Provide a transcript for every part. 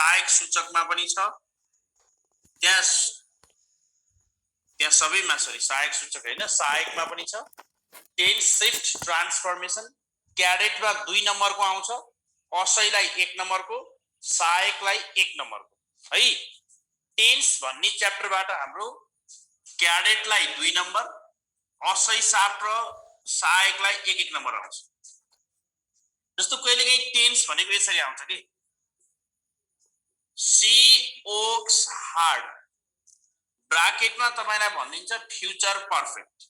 सहायक सूचकमा पनि छ, त्यहाँ सबैमा सहायक सूचक हैन, सहायकमा पनि छ। टेन्स शिफ्ट ट्रान्सफर्मेसन क्याडेटमा 2 नम्बरको आउँछ, असैलाई 1 नम्बरको, सहायकलाई 1 नम्बरको है। टेन्स भन्ने च्याप्टरबाट हाम्रो क्याडेटलाई 2 नम्बर, असै 7 र सहायकलाई 1-1 नम्बर आउँछ। जस्तो कहिलेकाहीँ टेन्स भनेको यसरी आउँछ कि सी ओक्स हार्ड, ब्राकेटमा तपाईलाई भनिन्छ future perfect.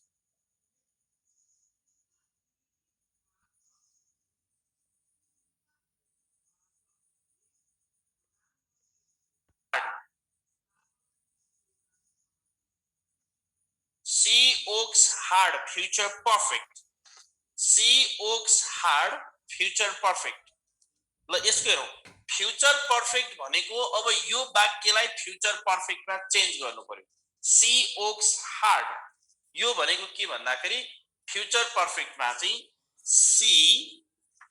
She works hard future perfect, she works hard future perfect. ल यसको हेरौँ, फ्युचर पर्फेक्ट भनेको अब यो वाक्यलाई फ्युचर पर्फेक्टमा चेन्ज गर्नु पर्यो। सी ओक्स हार्ड यो भनेको के भन्दाखेरि फ्युचर पर्फेक्टमा चाहिँ सी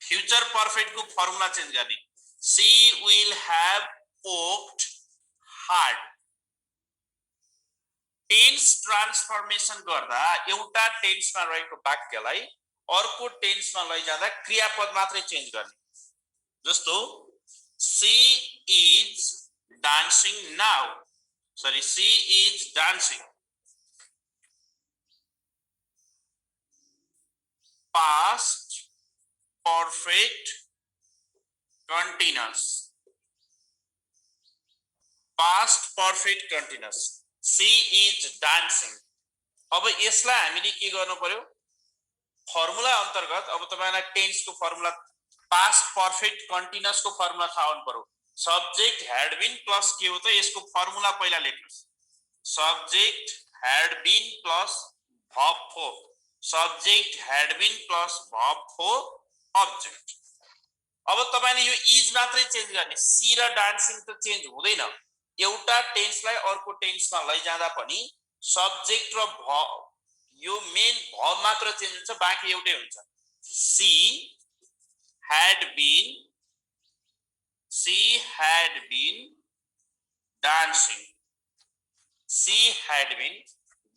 फ्युचर पर्फेक्टको फर्मुला चेन्ज गर्ने, she will have worked hard. Tense transformation गर्दा एउटा टेन्समा रहेको वाक्यलाई अर्को टेन्समा लैजाँदा क्रियापद मात्रै चेन्ज गर्ने। जस्तो she is dancing now, sorry she is dancing. Past perfect continuous, past perfect continuous, she is dancing. अब यसलाई हामीले के गर्नु पर्यो, फर्मुला अन्तर्गत अब तपाईलाई टेन्सको फर्मुला पास्ट पर्फेक्ट कन्टिन्युअस को फर्मुला थाहा हुनु पर्यो। सब्जेक्ट ह्याड बीन प्लस के हो त, यसको फर्मुला पहिला लेख्नुस्, subject had been plus verb हो, subject had been plus verb हो अब्जेक्ट। अब तपाईले यो इज मात्रै चेन्ज गर्ने, सी र डान्सिङ त चेन्ज हुँदैन। एउटा टेन्सलाई अर्को टेन्समा लैजाँदा पनि सब्जेक्ट र भर्ब यो मेन भर्ब मात्र चेन्ज हुन्छ, बाँकी एउटै हुन्छ। She had been dancing, she had been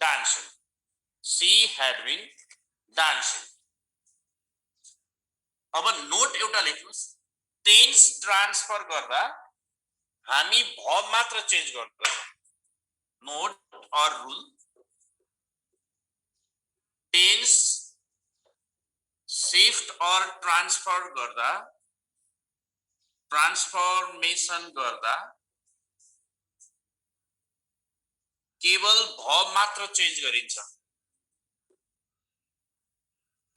dancing, she had been dancing। अब नोट एउटा लेख्नुस्, टेन्स ट्रान्सफर गर्दा हामी भर्ब मात्र चेन्ज गर्नुपर्छ। Note or rule, tense shift और ट्रान्सफर गर्दा, ट्रान्सफर्मेसन गर्दा केवल भर्ब मात्र चेन्ज गरिन्छ,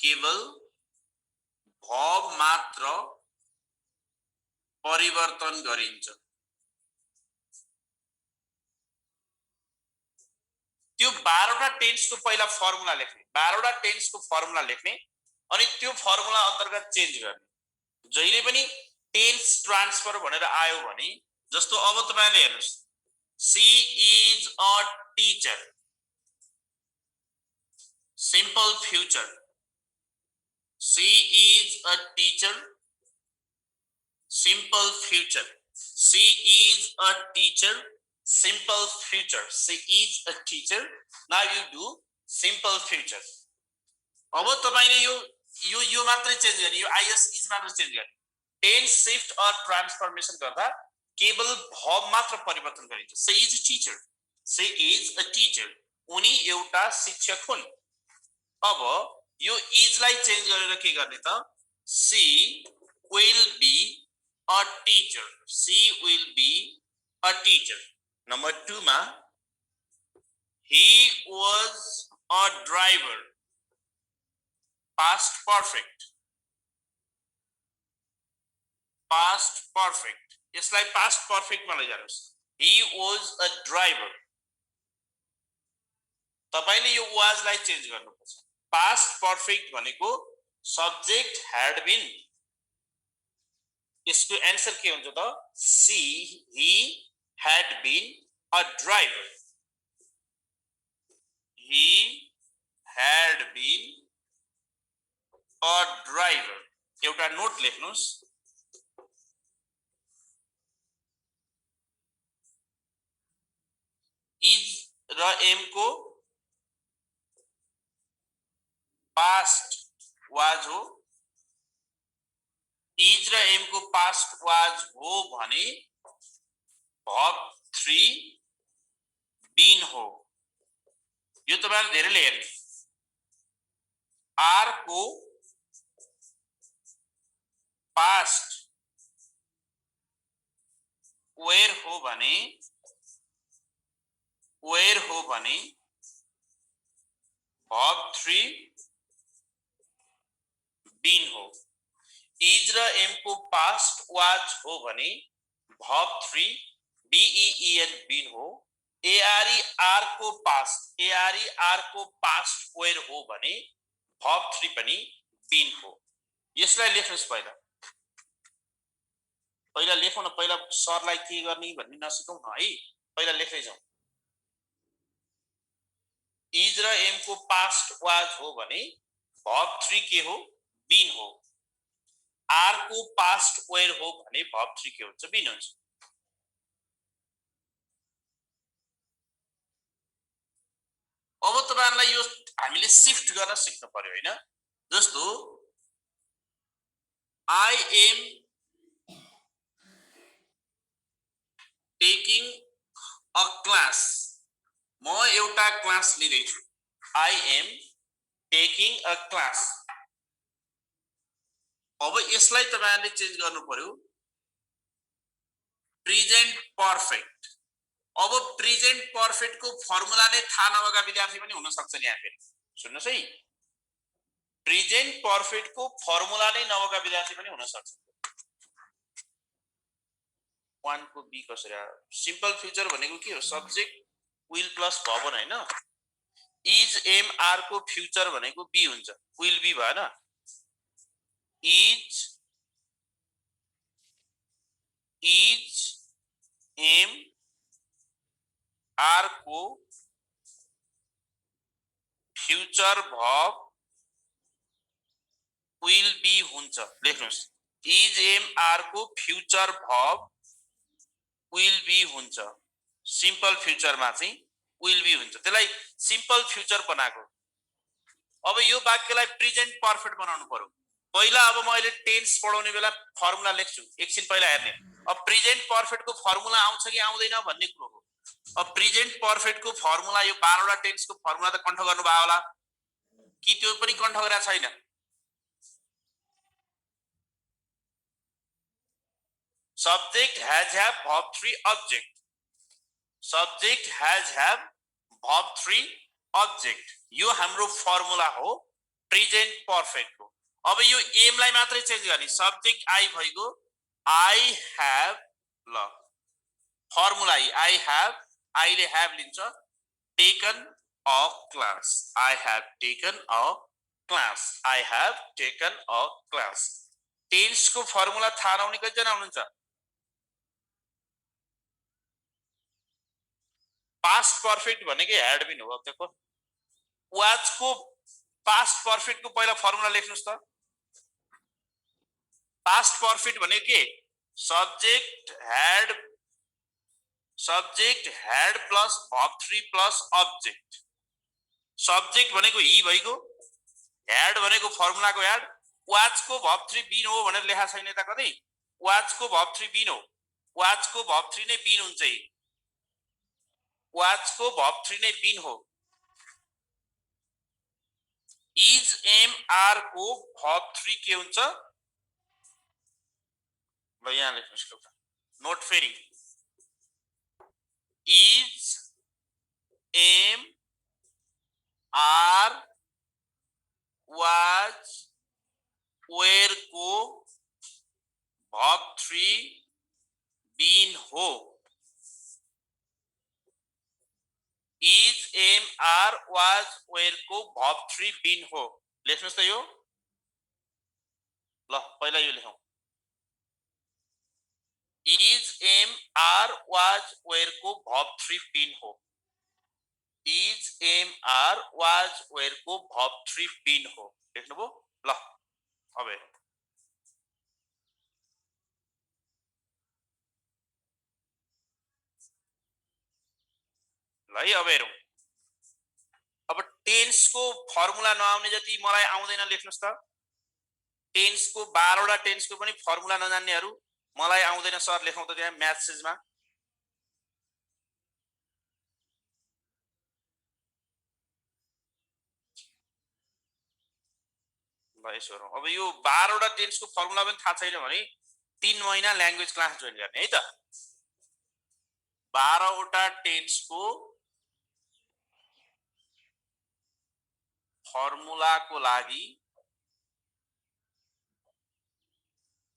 केवल भर्ब मात्र परिवर्तन गरिन्छ। त्यो 12 वटा टेन्सको पहिला फर्मुला लेख्ने, 12 वटा टेन्सको फर्मुला लेख्ने अनि त्यो फर्मुला अन्तर्गत चेन्ज गर्ने। जहिले पनि टेन्स ट्रान्सफर भनेर आयो भने, जस्तो अब तपाईले हेर्नुस्, she is a teacher, simple future, she is a teacher, simple future, she is a teacher, simple future, she is a teacher। now you do simple future। अब तपाईले यो मात्रै चेन्ज गर्ने, यो आइएस इज मात्र चेन्ज गर्ने। Tense shift or transformation गर्दा केवल भर्ब मात्र परिवर्तन गरिन्छ। she is a teacher, she is a teacher, उनी एउटा शिक्षक हुन्। अब यो इज लाई चेन्ज गरेर के गर्ने त, she will be a teacher, she will be a teacher। Number 2 मा he was a driver, past perfect, past perfect, यसलाई past perfect मा लैजानुस्, he was a driver। तपाईले यो was लाई चेन्ज गर्नुपर्छ। past perfect भनेको सब्जेक्ट had been, यसको answer के हुन्छ त, he had been a driver, he had been a driver। एउटा नोट लेख्नुस्, र एम को पास्ट वाज हो, इज र एम को पास्ट वाज हो भने भर्ब 3 बीन हो। यो तपाईहरु धेरैले हेर्नु। आर को पास्ट वेयर हो भने भर्ब 3 बीन हो। इज र एम को पास्ट वाज हो भने भर्ब 3 बीईएन बीन हो। एआरई आर को पास्ट वेयर हो भने भर्ब 3 पनि बीन हो। यसलाई लेख्नुस् पहिला लेखौँ न। पहिला सरलाई के गर्ने भन्ने नसिकौँ न है। पहिला लेख्दै जाउँ। इज र एम को पास्ट वाज हो भने भर्ब 3 के हो? बीन हो। आर को पास्ट वेयर हो भने भर्ब 3 के हुन्छ? बीन हुन्छ। अब तपाईहरुलाई यो हामीले शिफ्ट गर्न सिक्नु पर्यो हैन? जस्तो I am taking a class. म एउटा क्लास लिँदै छु। I am taking a class. अब यसलाई तपाईहरुले चेन्ज गर्नु पर्यो प्रेजेन्ट पर्फेक्ट। अब प्रेजेन्ट पर्फेक्ट को फर्मुला नै थाहा नभएका विद्यार्थी पनि हुन सक्छ यहाँ फेरि। सुन्नुस् है, प्रेजेन्ट पर्फेक्ट को फर्मुला नै नभएका विद्यार्थी पनि हुन सक्छ। 1 को बी कसरी आयो? सिम्पल फ्युचर भनेको के हो? सब्जेक्ट विल प्लस भवन हैन। इज एम आर को फ्युचर भनेको बी हुन्छ। विल बी भएन? इज एम आर को फ्युचर भर्ब विल बी हुन्छ। लेख्नुस्, इज एम आर को फ्युचर भर्ब विल बी हुन्छ। सिम्पल फ्युचरमा चाहिँ विल बी हुन्छ। त्यसलाई सिम्पल फ्युचर बनाएको। अब यो वाक्यलाई प्रेजेन्ट पर्फेक्ट बनाउनु पर्यो। पहिला अब मैले टेन्स पढाउने बेला फर्मुला लेख्छु। एकछिन पहिला हेर्ने। अब प्रेजेन्ट पर्फेक्ट को फर्मुला आउँछ कि आउँदैन भन्ने कुरो हो। अब प्रेजेन्ट पर्फेक्ट को फर्मुला यो 12 वटा टेन्स को फर्मुला त कण्ठ गर्नु भयो होला कि त्यो पनि कण्ठ गरेका छैन? Subject has have verb 3 object. Subject has have verb 3 object. यो हाम्रो फर्मुला हो प्रेजेन्ट पर्फेक्ट को। अब यो एम लाई मात्रै चेन्ज गर्ने। सब्जेक्ट आई भइगयो आई हैव। ल फर्मुला आई हैव, आई ले हैव लिन्छ। Taken a class. I have taken a class. I have taken a class. Tense को फर्मुला थाहा नहुने कतिजना हुनुहुन्छ? पास्ट पर्फेक्ट भनेकै ह्याड बिन हो। अब देखो वाज को पास्ट पर्फेक्ट को पहिला फर्मुला लेख्नुस् त। पास्ट पर्फेक्ट भनेको के? Subject had plus verb 3 plus object. Subject भनेको ही भइगयो, ह्याड भनेको फर्मुलाको ह्याड। वाज को भर्ब 3 बिन हो भनेर लेखा छैन त कतै? वाज को भर्ब 3 बिन हो। वाज को भर्ब 3 नै बिन हुन्छ। वाज को भर्ब 3 नै बिन हो। इज एम आर को भर्ब 3 के हुन्छ? ल यहाँ लेख्नुस् एउटा नोट फेरि। Is am are was were को भर्ब 3 बिन हो। Is am are was were को भर्ब 3 बिन हो। लेख्नुस् त यो। ल पहिला यो लेखौं। Is am are was were को भर्ब 3 बिन हो। Is am are was were को भर्ब 3 बिन हो। लेख्नुभयो? ल अब हेरौँ। ल है अब हेरौँ। टेन्सको फर्मुला नआउने जति मलाई आउँदैन लेख्नुस् त। टेन्सको 12 वटा टेन्सको पनि फर्मुला नजान्नेहरू मलाई आउँदैन सर लेखौँ त त्यहाँ म्याथ्समा। ल यसो गरौँ। अब यो 12 वटा टेन्सको फर्मुला पनि थाहा छैन भने 3 महिना ल्याङ्ग्वेज क्लास जोइन गर्ने है त। 12 वटा टेन्सको फर्मुलाको लागि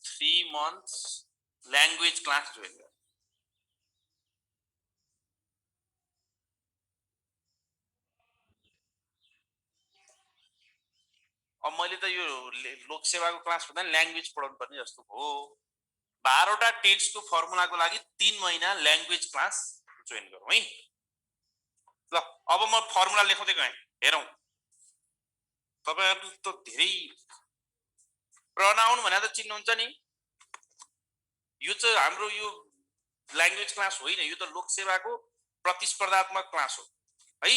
3 months ल्याङ्ग्वेज क्लास जोइन गर्ने। अब मैले त यो लोकसेवाको क्लास भन्दा ल्याङ्ग्वेज पढाउनु पर्ने जस्तो हो। 12 वटा टेन्सको फर्मुलाको लागि 3 महिना ल्याङ्ग्वेज क्लास जोइन गरौँ है। ल अब म फर्मुला लेखाउँदै गएँ, हेरौँ। तपाईहरु त धेरै प्रोनाउन भनेर त चिन्नुहुन्छ नि। यो चाहिँ हाम्रो यो ल्याङ्ग्वेज क्लास होइन, यो त लोकसेवाको प्रतिस्पर्धात्मक क्लास हो है।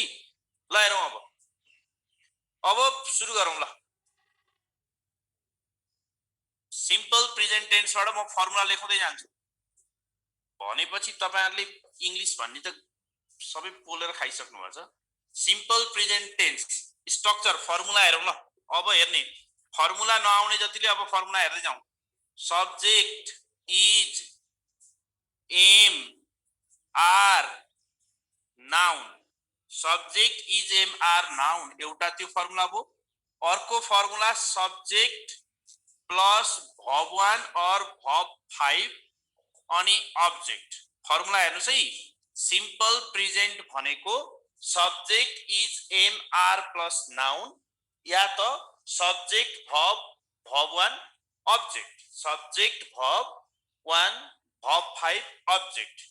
ल हेरौँ अब सुरु गरौँ। ल सिम्पल प्रेजेन्ट टेन्सबाट म फर्मुला लेखाउँदै जान्छु भनेपछि तपाईहरुले इंग्लिश भन्ने त सबै पोलेर खाइसक्नु भएको छ। Simple present tense structure formula हेरौँ। ल अब हेर्ने फर्मुला नआउने जतिले अब फर्मुला हेर्दै जाउँ। Subject is am are noun, subject is am are noun एउटा त्यो फर्मुला भयो। अर्को फर्मुला सब्जेक्ट प्लस भर्ब 1 और भर्ब 5 अनि अब्जेक्ट। फर्मुला हेर्नुस् है। सिम्पल प्रेजेन्ट भनेको subject is am are plus noun या त subject verb 1 object, subject verb 1 verb 5 object.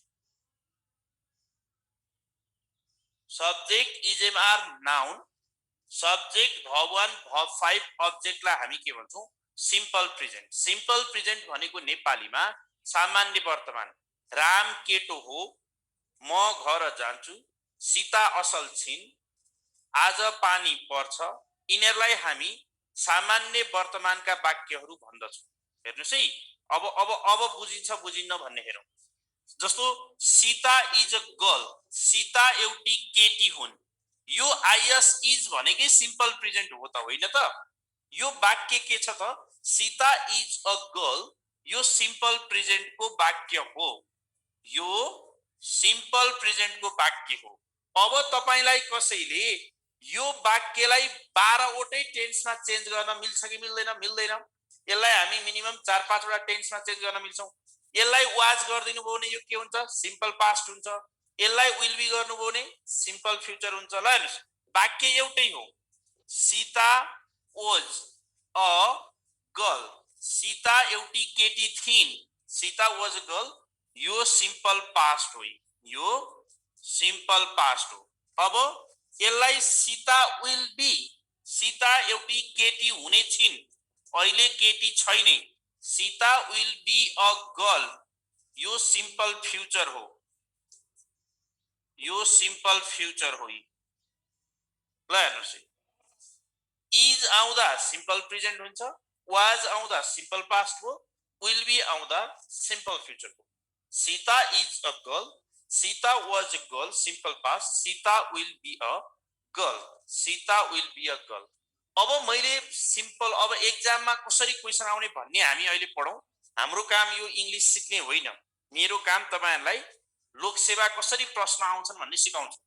Subject is am are noun, subject verb 1 verb 5 अब्जेक्टलाई हामी के भन्छौं? Simple present. सिम्पल प्रेजेन्ट भनेको नेपालीमा सामान्य वर्तमान। राम केटो हो, म घर जान्छु, सीता असल छिन्, आज पानी पर्छ, यिनीहरूलाई हामी सामान्य वर्तमानका वाक्यहरू भन्दछौं। हेर्नुस् है। अब बुझिन्छ बुझिन्न भन्ने हेरौं। जस्तो Sita is a girl, Sita एउटी केटी हुन्। यो आइएस इज भनेकै सिम्पल प्रेजेन्ट हो त होइन त? यो वाक्य के छ त? सीता इज अ गर्ल, यो सिम्पल प्रेजेन्ट को वाक्य हो। यो सिम्पल प्रेजेन्ट को वाक्य हो। अब तपाईलाई कसैले यो वाक्यलाई 12 वटै टेन्समा चेन्ज गर्न मिल्छ कि मिल्दैन? मिल्दैन। यसलाई हामी मिनिमम 4-5 वटा टेन्समा चेन्ज गर्न मिल्छौं। यसलाई वाज गर्दिनु भयो भने यो के हुन्छ? सिम्पल पास्ट हुन्छ। यसलाई विल बी गर्नुभयो भने सिम्पल फ्युचर हुन्छ। ल हेर्नुस्, वाक्य एउटै हो। Sita was a girl, Sita एउटी केटी थिइन्, सीता वाज अ गर्ल, यो सिम्पल पास्ट हो। यो सिम्पल पास्ट हो। अब यसलाई सीता विल बी, सीता एउटी केटी हुने छिन्, अहिले केटी छैन, Sita will be a girl, यो सिम्पल फ्युचर हो। यो सिम्पल फ्युचर हो। ल हेर्नुस्, इज आउँदा सिम्पल प्रेजेन्ट हुन्छ, वाज आउँदा सिम्पल पास्ट हो, विल बी आउँदा सिम्पल फ्युचर हो। Sita is a girl, Sita was a girl simple past, Sita will be a girl, Sita will be a girl. अब मैले सिम्पल, अब एक्जाममा कसरी क्वेशन आउने भन्ने हामी अहिले पढौं। हाम्रो काम यो इंग्लिश सिक्ने होइन। मेरो काम तपाईहरुलाई लोकसेवा कसरी प्रश्न आउँछन् भन्ने सिकाउँछु।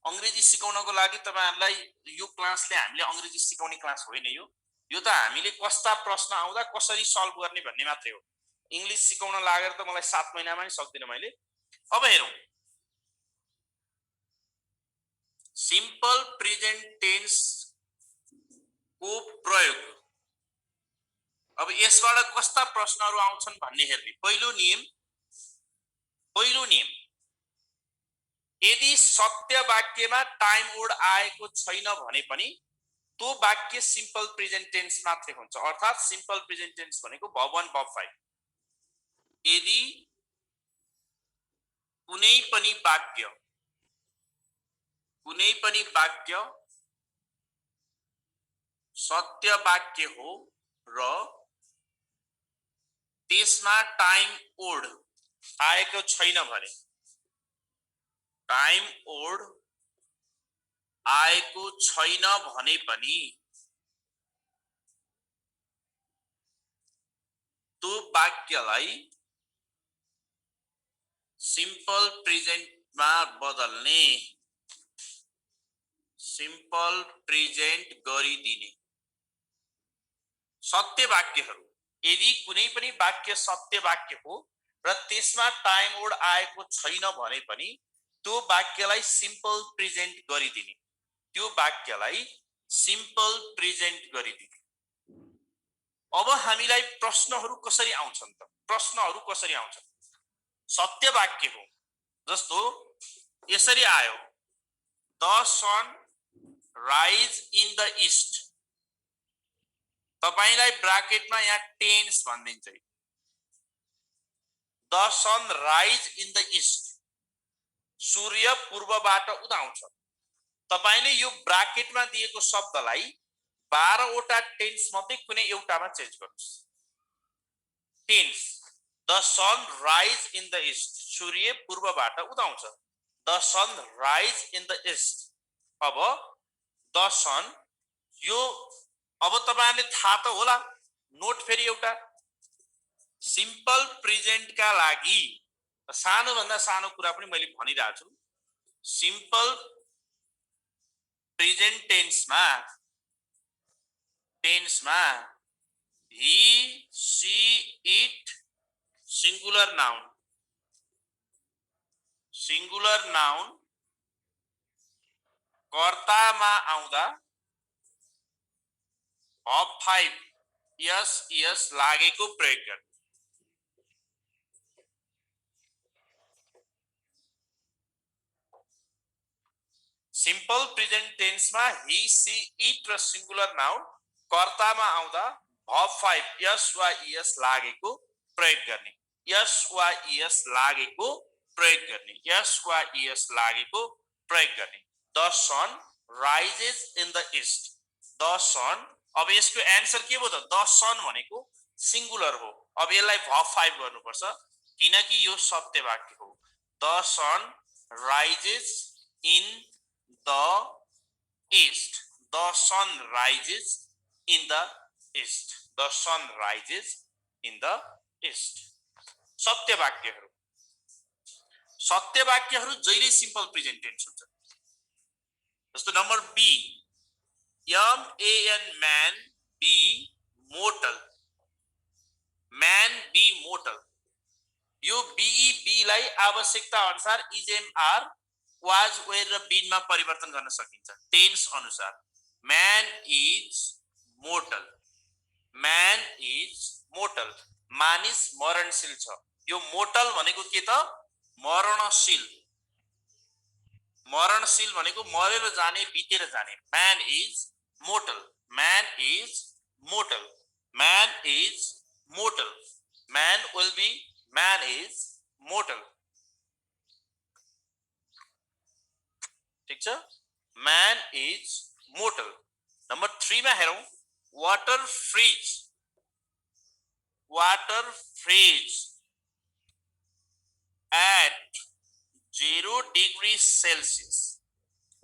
अंग्रेजी सिकाउनको लागि तपाईहरुलाई यो क्लासले हामीले अंग्रेजी सिकाउने क्लास होइन। यो त हामीले कस्ता प्रश्न आउँदा कसरी सल्भ गर्ने भन्ने मात्रै हो। इंग्लिश सिकाउन लागेर त मलाई 7 महिनामा नि सक्दिन मैले। अब हेरौं, सिम्पल प्रेजेन्ट टेन्स को प्रयोग। अब यसबाट कस्ता प्रश्नहरू आउँछन् भन्ने हेर्ने। पहिलो नियम, यदि सत्य वाक्यमा टाइम वर्ड आएको छैन भने पनि त्यो वाक्य सिम्पल प्रेजेन्ट टेन्स मात्रै हुन्छ। अर्थात सिम्पल प्रेजेन्ट टेन्स भनेको भर्ब 1 भर्ब 5। यदि कुनै पनि वाक्य सत्य वाक्य हो र त्यसमा टाइम ओड आएको छैन भने, टाइम ओड आएको छैन भने पनि त्यो वाक्यलाई सिम्पल प्रेजेन्टमा बदल्ने, सिम्पल प्रेजेन्ट गरिदिने। सत्य वाक्यहरू, यदि कुनै पनि वाक्य सत्य वाक्य हो र त्यसमा टाइम ओड आएको छैन भने पनि त्यो वाक्यलाई सिम्पल प्रेजेन्ट गरिदिने, त्यो वाक्यलाई सिम्पल प्रेजेन्ट गरिदिने। अब हामीलाई प्रश्नहरू कसरी आउँछन् त? प्रश्नहरू कसरी आउँछन्? सत्य वाक्य हो, जस्तो यसरी आयो, the sun rise in the east. तपाईलाई ब्राकेटमा यहाँ टेन्स भनिदिन्छ। The sun rise in the east, सूर्य पूर्वबाट उदाउँछ। तपाईले यो ब्राकेटमा दिएको शब्दलाई 12 वटा टेन्स मध्ये कुनै एउटामा चेन्ज गर्नुस्। Tense, the sun rise in the east, सूर्य पूर्वबाट उदाउँछ। The sun rise in the east. अब द सन, यो अब तपाईहरुले थाहा त होला, नोट फेरि एउटा, सिम्पल प्रेजेन्टका लागि सानो भन्दा सानो कुरा पनि मैले भनिरहेको छु। सिम्पल प्रेजेन्ट टेन्समा he, she, it, singular noun कर्तामा आउँदा अब 5 यस लागेको प्रयोग गर्नु। सिम्पल प्रेजेन्ट टेन्समा ही, सी, इट र सिंगुलर नाउन कर्तामा आउँदा अब 5 यस वा यस लागेको प्रयोग गर्ने। यस वा यस लागेको प्रयोग गर्ने। यस वा यस लागेको प्रयोग गर्ने। The sun rises in the east. The sun, अब यसको एन्सर के भयो त? द सन भनेको सिंगुलर हो। अब यसलाई भब 5 गर्नुपर्छ किनकि यो सत्य वाक्य हो। The sun rises in the east. The sun rises in the east. The sun rises in the east. सत्य वाक्यहरू, सत्य वाक्यहरू जहिले सिम्पल प्रेजेन्ट टेन्स हुन्छ। जस्तो number B, M-A-N man, B mortal, man be mortal। यो BE लाई आवश्यकता अनुसार इजेम आर, वाज, वेयर र बीन मा परिवर्तन गर्न सकिन्छ टेन्स अनुसार। man is mortal, man is mortal, मानिस मरणशील छ। यो मोर्टल भनेको के त? मरणशील। मरणशील भनेको मरेर जाने, बितेर जाने। man is mortal, man is mortal, man is mortal, man will be, man is mortal। ठीक छ? man is mortal। नम्बर 3 मा हेरौं, water freeze. Water freeze at 0 degrees Celsius।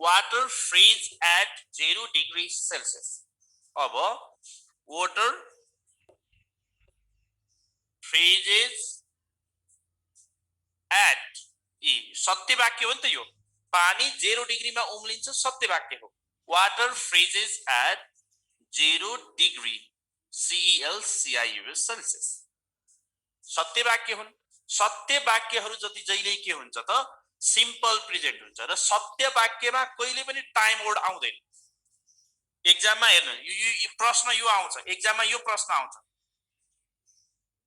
water freeze at 0 degrees Celsius। अब water freezes at, सत्य वाक्य हो नि त यो। पानी 0 डिग्रीमा उम्लिन्छ, सत्य वाक्य हो। water freezes at 0 degree CELSIUS Celsius। सत्य वाक्य हुन्। सत्य वाक्यहरू जति जहिले के हुन्छ त? सिम्पल प्रेजेन्ट हुन्छ र सत्य वाक्यमा कहिले पनि टाइम वर्ड आउँदैन। एक्जाममा हेर्नु, यो प्रश्न यो आउँछ, एक्जाममा यो प्रश्न आउँछ।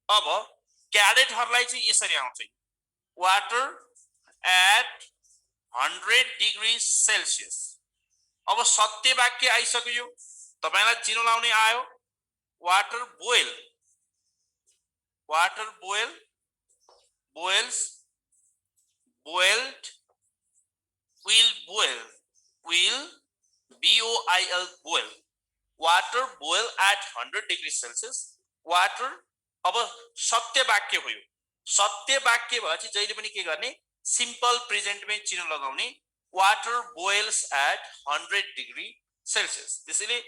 अब क्याडेटहरुलाई चाहिँ यसरी आउँछ, वाटर एट 100 डिग्री सेल्सियस। अब सत्य वाक्य आइसक्यो, तपाईलाई चिनो लाउने आयो, water boil. Water boil, boils, boiled, will boil, will, BOIL, boil। Water boil at 100 degree Celsius water अब सत्य वाक्य भयो सत्य वाक्य भएपछि जहिले पनि के गर्ने सिम्पल प्रेजेन्टमै चिन्ह लगाउने water boils at 100 degree Celsius त्यसैले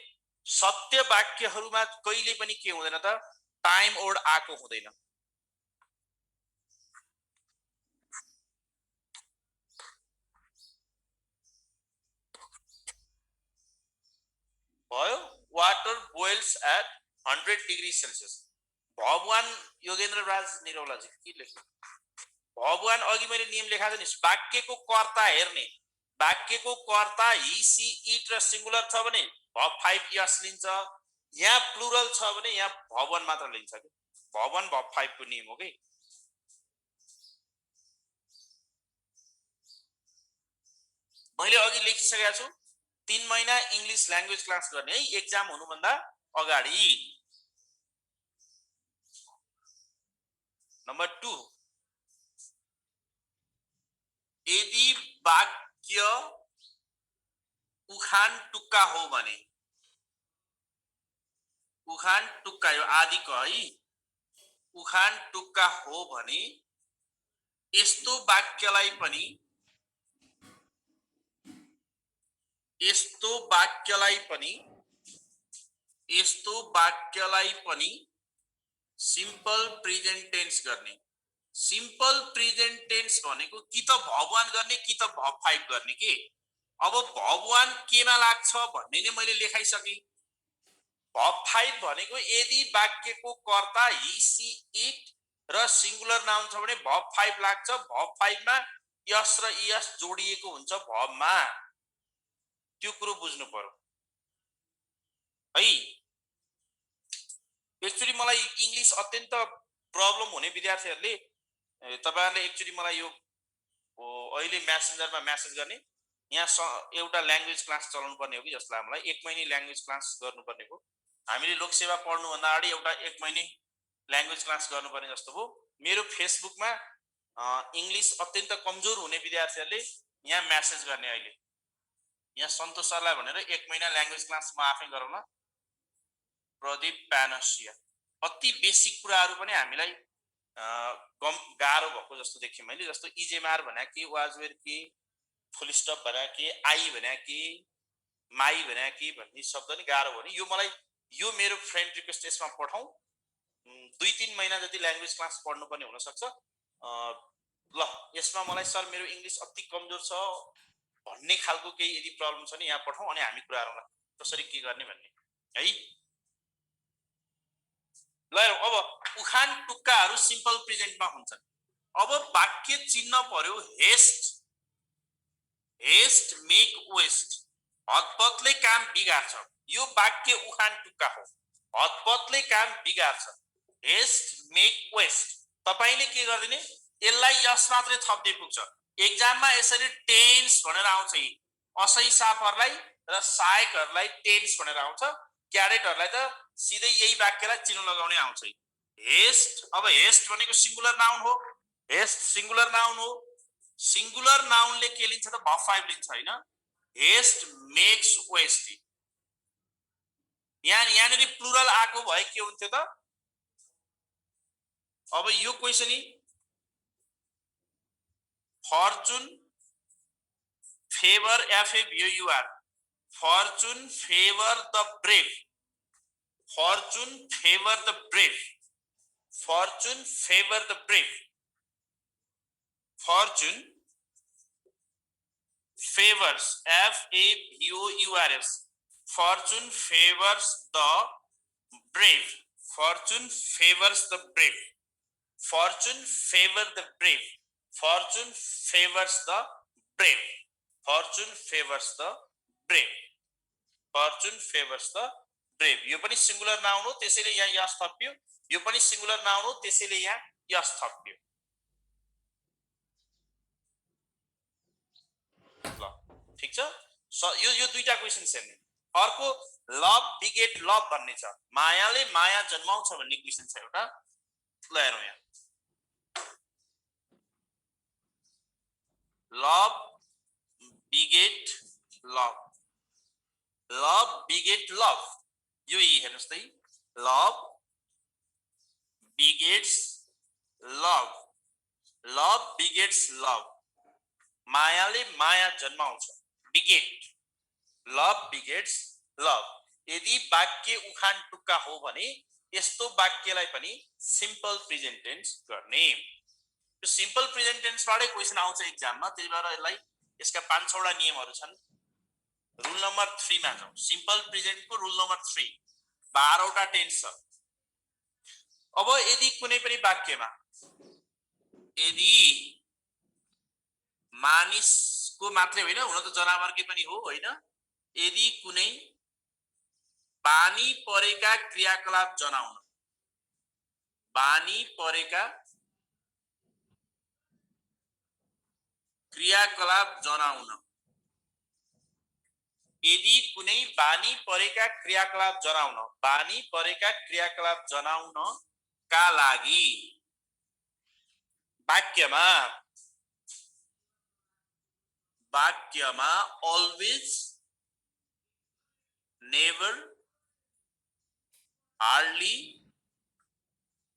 सत्य वाक्यहरुमा कहिले पनि के हुँदैन त टाइम ओड आको हुँदैन भयो water boils at 100 degree Celsius भगवान योगेन्द्र राज निरौलाजी के लेख्नु भगवान अघि मैले नियम लेखाएको छु नि वाक्यको कर्ता हेर्ने वाक्यको कर्ता ही सी इट र सिंगुलर छ भने भब 5 यस लिन्छ यहाँ प्लुरल छ भने यहाँ भवन मात्र लिन्छ के भवन भब 5 को नियम हो के मैले अघि लेखिसकेको छु 3 महिना इंग्लिश ल्याङ्ग्वेज क्लास गर्ने है एक्जाम हुनुभन्दा अगाडि नम्बर 2 यदि वाक्य उखान टुक्का हो भने उखान टुक्का यो आदि क है उखान टुक्का हो भने यस्तो वाक्यलाई पनि सिम्पल प्रेजेन्ट टेन्स गर्ने सिम्पल प्रेजेन्ट टेन्स भनेको कि त भगवान गर्ने कि त भब 5 गर्ने के अब भगवान केमा लाग्छ भन्ने नै मैले लेखाइसके भब 5 भनेको यदि वाक्यको कर्ता ही सी इट र सिंगुलर नाउन छ भने भब 5 लाग्छ भब 5 मा यस र यस जोडिएको हुन्छ भबमा त्यो कुरो बुझ्नु पर्यो है एक्चुअली मलाई इंग्लिश अत्यन्त प्रब्लम हुने विद्यार्थीहरुले तपाईहरुले एक्चुअली मलाई यो अहिले मेसेन्जरमा मेसेज गर्ने यहाँ एउटा ल्याङ्ग्वेज क्लास चलाउनु पर्ने हो कि जस्तो लाग्छ मलाई 1 महिने ल्याङ्ग्वेज क्लास गर्नुपर्ने हो हामीले लोकसेवा पढ्नु भन्दा अगाडि एउटा 1 महिने ल्याङ्ग्वेज क्लास गर्नुपर्ने जस्तो हो मेरो फेसबुकमा इंग्लिश अत्यन्त कमजोर हुने विद्यार्थीहरुले यहाँ मेसेज गर्ने अहिले यहाँ सन्तोष सरलाई भनेर 1 महिना ल्याङ्ग्वेज क्लास म आफै गराउन प्रदीप प्यानसिया अति बेसिक कुराहरु पनि हामीलाई कम गाह्रो भएको जस्तो देखेँ मैले जस्तो इजेमार भने के वाज वेयर के फुल स्टप भने के आई भने के माई भने के भन्ने शब्द नि गाह्रो हो नि यो मलाई यो मेरो फ्रेन्ड रिक्वेस्ट यसमा पठाऊ 2-3 महिना जति ल्याङ्ग्वेज क्लास पढ्नु पर्ने हुन सक्छ ल यसमा मलाई सर मेरो इंग्लिश अति कमजोर छ भन्ने खालको केही यदि प्रब्लम छ नि यहाँ पठाऊ अनि हामी कुरा गरौँला कसरी के गर्ने भन्ने है ल अब उखान टुक्काहरु सिम्पल प्रेजेन्टमा हुन्छन् अब वाक्य चिन्ह पर्यो हेस्ट मेक वेस्ट हतपतले काम बिगार्छ यो वाक्य उखान टुक्का हो हतपतले काम बिगार्छ हेस्ट मेक वेस्ट तपाईले के गर्दिने यसलाई यस मात्रै थप्दै पुग्छ एक्जाममा यसरी टेन्स भनेर आउँछ असै सापहरुलाई र सहायकहरुलाई टेन्स भनेर आउँछ क्याडेटहरुलाई त सिधै यही वाक्यलाई चिन्ह लगाउने आउँछ हेस्ट अब हेस्ट भनेको सिंगुलर नाउन हो हेस्ट सिंगुलर नाउन हो सिंगुलर नाउनले के लिन्छ त भब 5 लिन्छ हैन हेस्ट मेक्स वेस्ट यहाँनेरि प्लुरल आको भए के हुन्थ्यो त अब यो क्वेशन नि fortune favour FAVOUR fortune favour the brave fortune favor the brave fortune favor the brave fortune favors FAVOURS fortune favors the brave fortune favors the brave fortune favor the brave fortune favors the brave fortune favors the brave fortune favors the brave यो पनि singular noun हो त्यसैले यहाँ यस थप्यो यो पनि singular noun हो त्यसैले यहाँ यस थप्यो ल ठीक छ यो दुईटा क्वेशन छ नि अर्को लभ बिगेट लभ भन्ने छ मायाले माया जन्माउँछ भन्ने क्वेशन छ एउटा ल हेरौँ यहाँ लभ बिगेट लभ लभ बिगेट लभ यो यी हेर्नुस् त love begets love love begets love मायाले माया जन्माउँछ बिगेट लभ बिगेट्स लभ यदि वाक्य उखान टुक्का हो भने यस्तो वाक्यलाई पनि सिम्पल प्रेजेन्ट टेन्स गर्ने यो सिम्पल प्रेजेन्ट टेन्सबाटै क्वेशन आउँछ एक्जाममा त्यही भएर यसलाई यसका 5-6 वटा नियमहरू छन् रुल नम्बर 3 मा जाउँ सिम्पल प्रेजेन्टको रुल नम्बर 3 12 वटा टेन्स छ अब यदि कुनै पनि वाक्यमा यदि मानिसको मात्रै होइन हुन त जनावरकै पनि हो होइन यदि कुनै बानी परेका क्रियाकलाप जनाउन बानी परेका क्रियाकलाप जनाउन यदि कुनै बानी परेका क्रियाकलाप जनाउन बानी परेका क्रियाकलाप जनाउन का लागि वाक्यमा always never hardly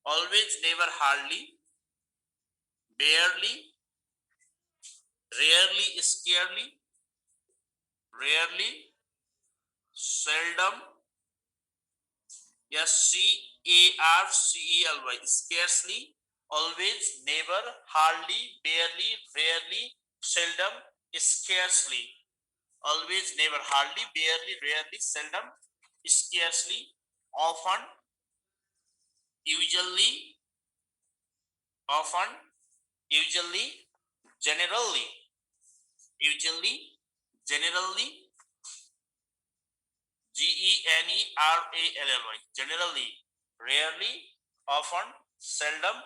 always never hardly barely rarely scarcely rarely seldom scarcely scarcely always never hardly barely rarely seldom scarcely always never hardly barely rarely seldom scarcely often usually generally generally generally rarely often seldom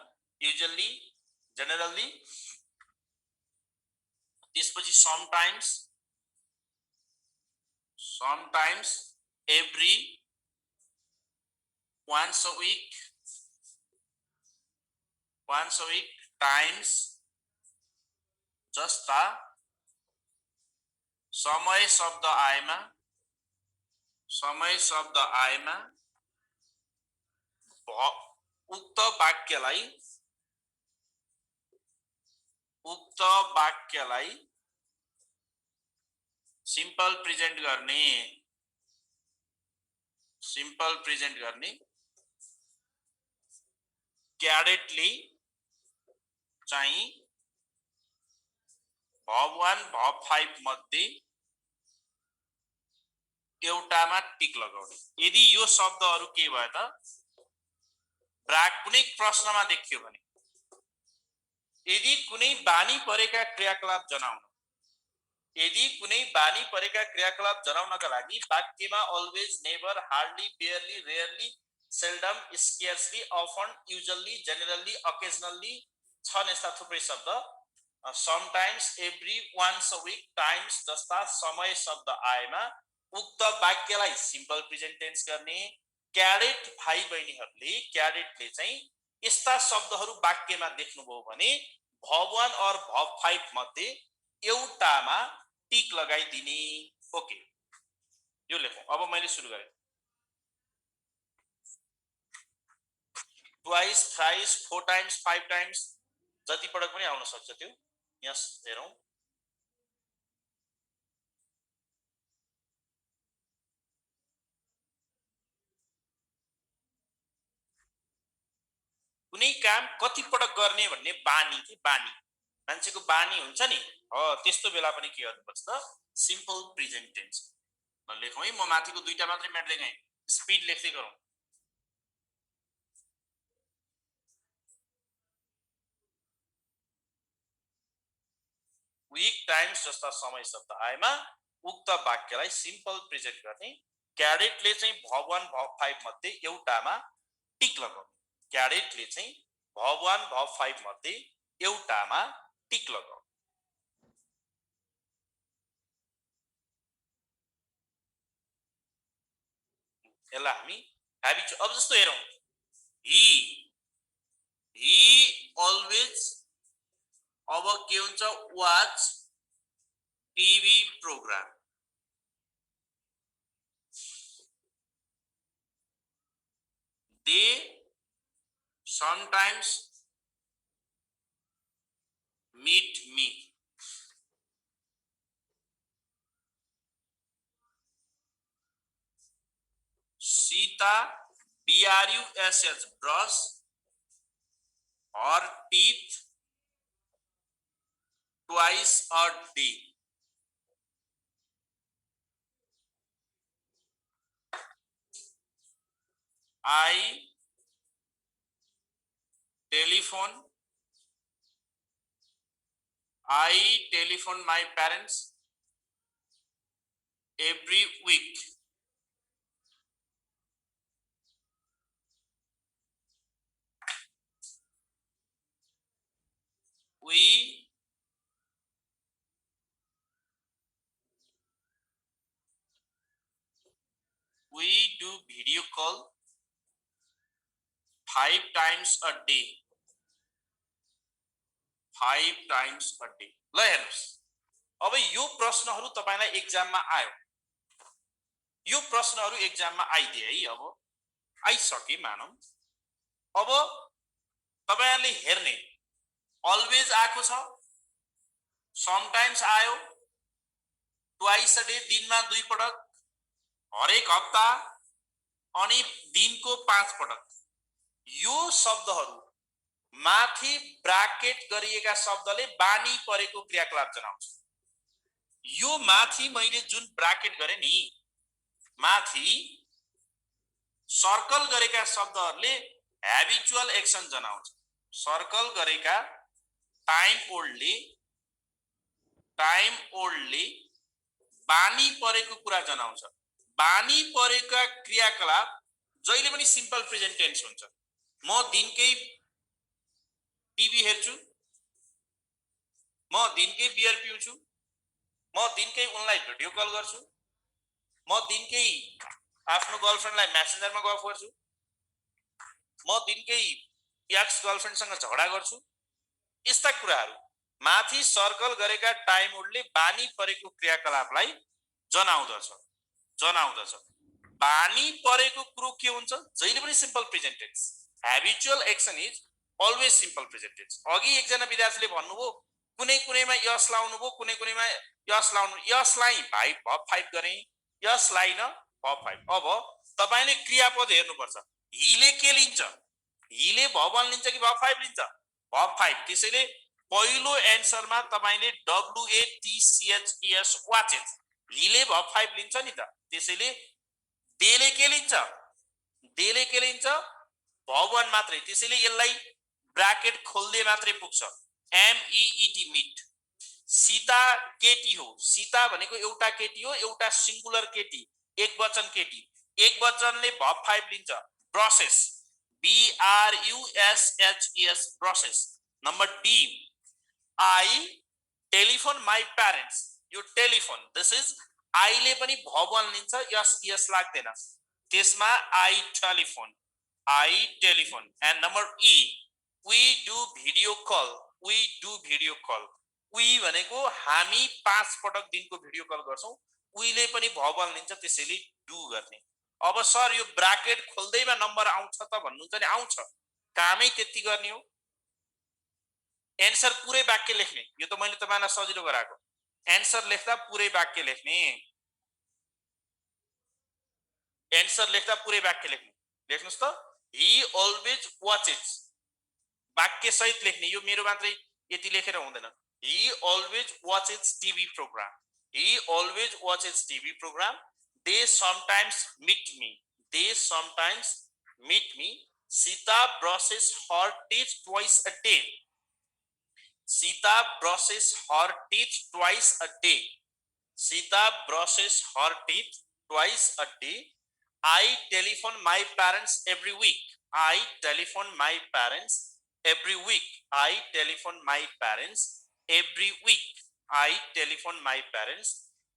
usually generally त्यसपछि sometimes every once a week times जस्ता समय शब्द आएमा उक्त वाक्यलाई simple present गर्ने क्याडेटले चाहिँ verb 1 verb 5 मध्ये एउटामा टिक लगाउने यदि यो शब्दहरू के भयो त कुनै प्रश्नमा देखियो भने यदि कुनै बानी परेका क्रियाकलाप जनाउनका लागि वाक्यमा always never hardly barely rarely seldom scarcely often usually generally occasionally छन् यस्ता थुप्रै शब्द sometimes every once a week times जस्ता समय शब्द आएमा उक्त वाक्यलाई सिम्पल प्रेजेन्ट टेन्स गर्ने क्याडेट भाइ बहिनीहरूले क्याडेटले चाहिँ यस्ता शब्दहरू वाक्यमा देख्नुभयो भने verb 1 और verb 5 मध्ये एउटामा टिक लगाइदिने ओके यो लेखौं अब मैले सुरु गरे twice thrice 4 times 5 times जति पटक पनि आउन सक्छ त्यो यस हेरौं कुनै काम कति पटक गर्ने भन्ने बानी मान्छेको बानी हुन्छ नि हो त्यस्तो बेला पनि के गर्नुपर्छ त सिम्पल प्रेजेन्ट टेन्स लेखौं है म माथिको दुईटा मात्रै म्याट लेखे स्पिड लेख्दै गरौं week times जस्ता समय शब्द आएमा उक्त वाक्यलाई सिम्पल प्रेजेन्ट गर्ने क्याडेटले चाहिँ verb 1 verb 5 मध्ये एउटामा टिक लगाउने क्याडेटले चाहिँ verb 1 verb 5 मध्ये एउटामा टिक लगाउने यसलाई हामी ह्याबिट अब जस्तो हेरौं he always अब के हुन्छ watch TV program they sometimes meet me. Sita, BRUSH, brush her teeth twice a day. I telephone my parents every week. We do video call 5 times a day. 5 times a day. ल हेर्नुस्, अब यो प्रश्नहरू तपाईलाई एक्जाममा आयो, यो प्रश्नहरू एक्जाममा आइदिए है, अब आइसके मानौ। अब तपाईहरुले हेर्ने अलवेज आएको छ, समटाइम्स आयो, ट्वाइस अ डे दिनमा 2 पटक, हरेक हप्ता, अनि दिनको 5 पटक। यो शब्दहरू माथि ब्राकेट गरिएका शब्दले बानी परेको क्रियाकलाप जनाउँछ। यो माथि मैले जुन ब्राकेट गरे नि, माथि सर्कल गरेका शब्दहरूले ह्याबिचुअल एक्सन जनाउँछ। सर्कल गरेका टाइम ओल्डले बानी परेको कुरा जनाउँछ। बानी परेका क्रियाकलाप जहिले पनि सिम्पल प्रेजेन्ट टेन्स हुन्छ। म दिनकै टिभी हेर्छु, म दिनकै बियर पिउँछु, म दिनकै उनलाई भिडियो कल गर्छु, म दिनकै आफ्नो गर्लफ्रेन्डलाई मेसेन्जरमा गफ गर्छु, म दिनकै एक्स गर्लफ्रेन्डसँग झगडा गर्छु। यस्ता कुराहरू माथि सर्कल गरेका टाइम ओडले बानी परेको क्रियाकलापलाई जनाउँदछ। बानी परेको कुरो के हुन्छ? जहिले पनि simple present tense. Habitual action is always simple present tense. अघि एकजना विद्यार्थीले भन्नुभयो कुनै कुनैमा यस लाउनु भो, कुनै कुनैमा यस लाउनु, यसलाई भाइ भब 5 गरे, यसलाई न भब 5। अब तपाईले क्रियापद हेर्नुपर्छ। हिले के लिन्छ? हिले भवन लिन्छ कि भब 5 लिन्छ? भब 5। त्यसैले पहिलो एन्सरमा तपाईले WATCHES वाचेस, हिले भब 5 लिन्छ नि त। त्यसैले डेले के लिन्छ? डेले के लिन्छ? भवन मात्रै। त्यसैले यसलाई ब्राकेट खोल्दै मात्रै पुग्छ। MEET meet. सीता केटी हो। सीता भनेको एउटा केटी हो, एउटा सिंगुलर केटी, एक वचन केटी। एक वचनले भब 5 लिन्छ। Process, BRUSHES, process. Number D, I telephone my parents. यो टेलिफोन, दिस इज आईले पनि भवन लिन्छ, यस लाग्दैन। त्यसमा I telephone, I telephone. And number E, we do video call, we do video call. We भनेको हामी 5 पटक दिनको भिडियो कल गर्छौं। वीले पनि भवन लिन्छ, त्यसैले डू गर्ने। अब सर यो ब्राकेट खोल्दैमा नम्बर आउँछ त भन्नुहुन्छ नि, आउँछ। कामै त्यति गर्ने हो। एन्सर पुरै वाक्य लेख्ने। यो त मैले तपाईलाई सजिलो गराएको। एन्सर लेख्दा पुरै वाक्य लेख्ने। एन्सर लेख्दा पुरै वाक्य लेख्ने। लेख्नुस् त, ही अलवेज वाचेस, वाक्य सहित लेख्ने। यो मेरो मात्रै यति लेखेर हुँदैन। He always watches TV program, he always watches TV program. They sometimes meet me, they sometimes meet me. Sita brushes her teeth twice a day, Sita brushes her teeth twice a day, Sita brushes her teeth twice a day. I telephone my parents every week, I telephone my parents every week, I telephone my parents every week, I telephone my parents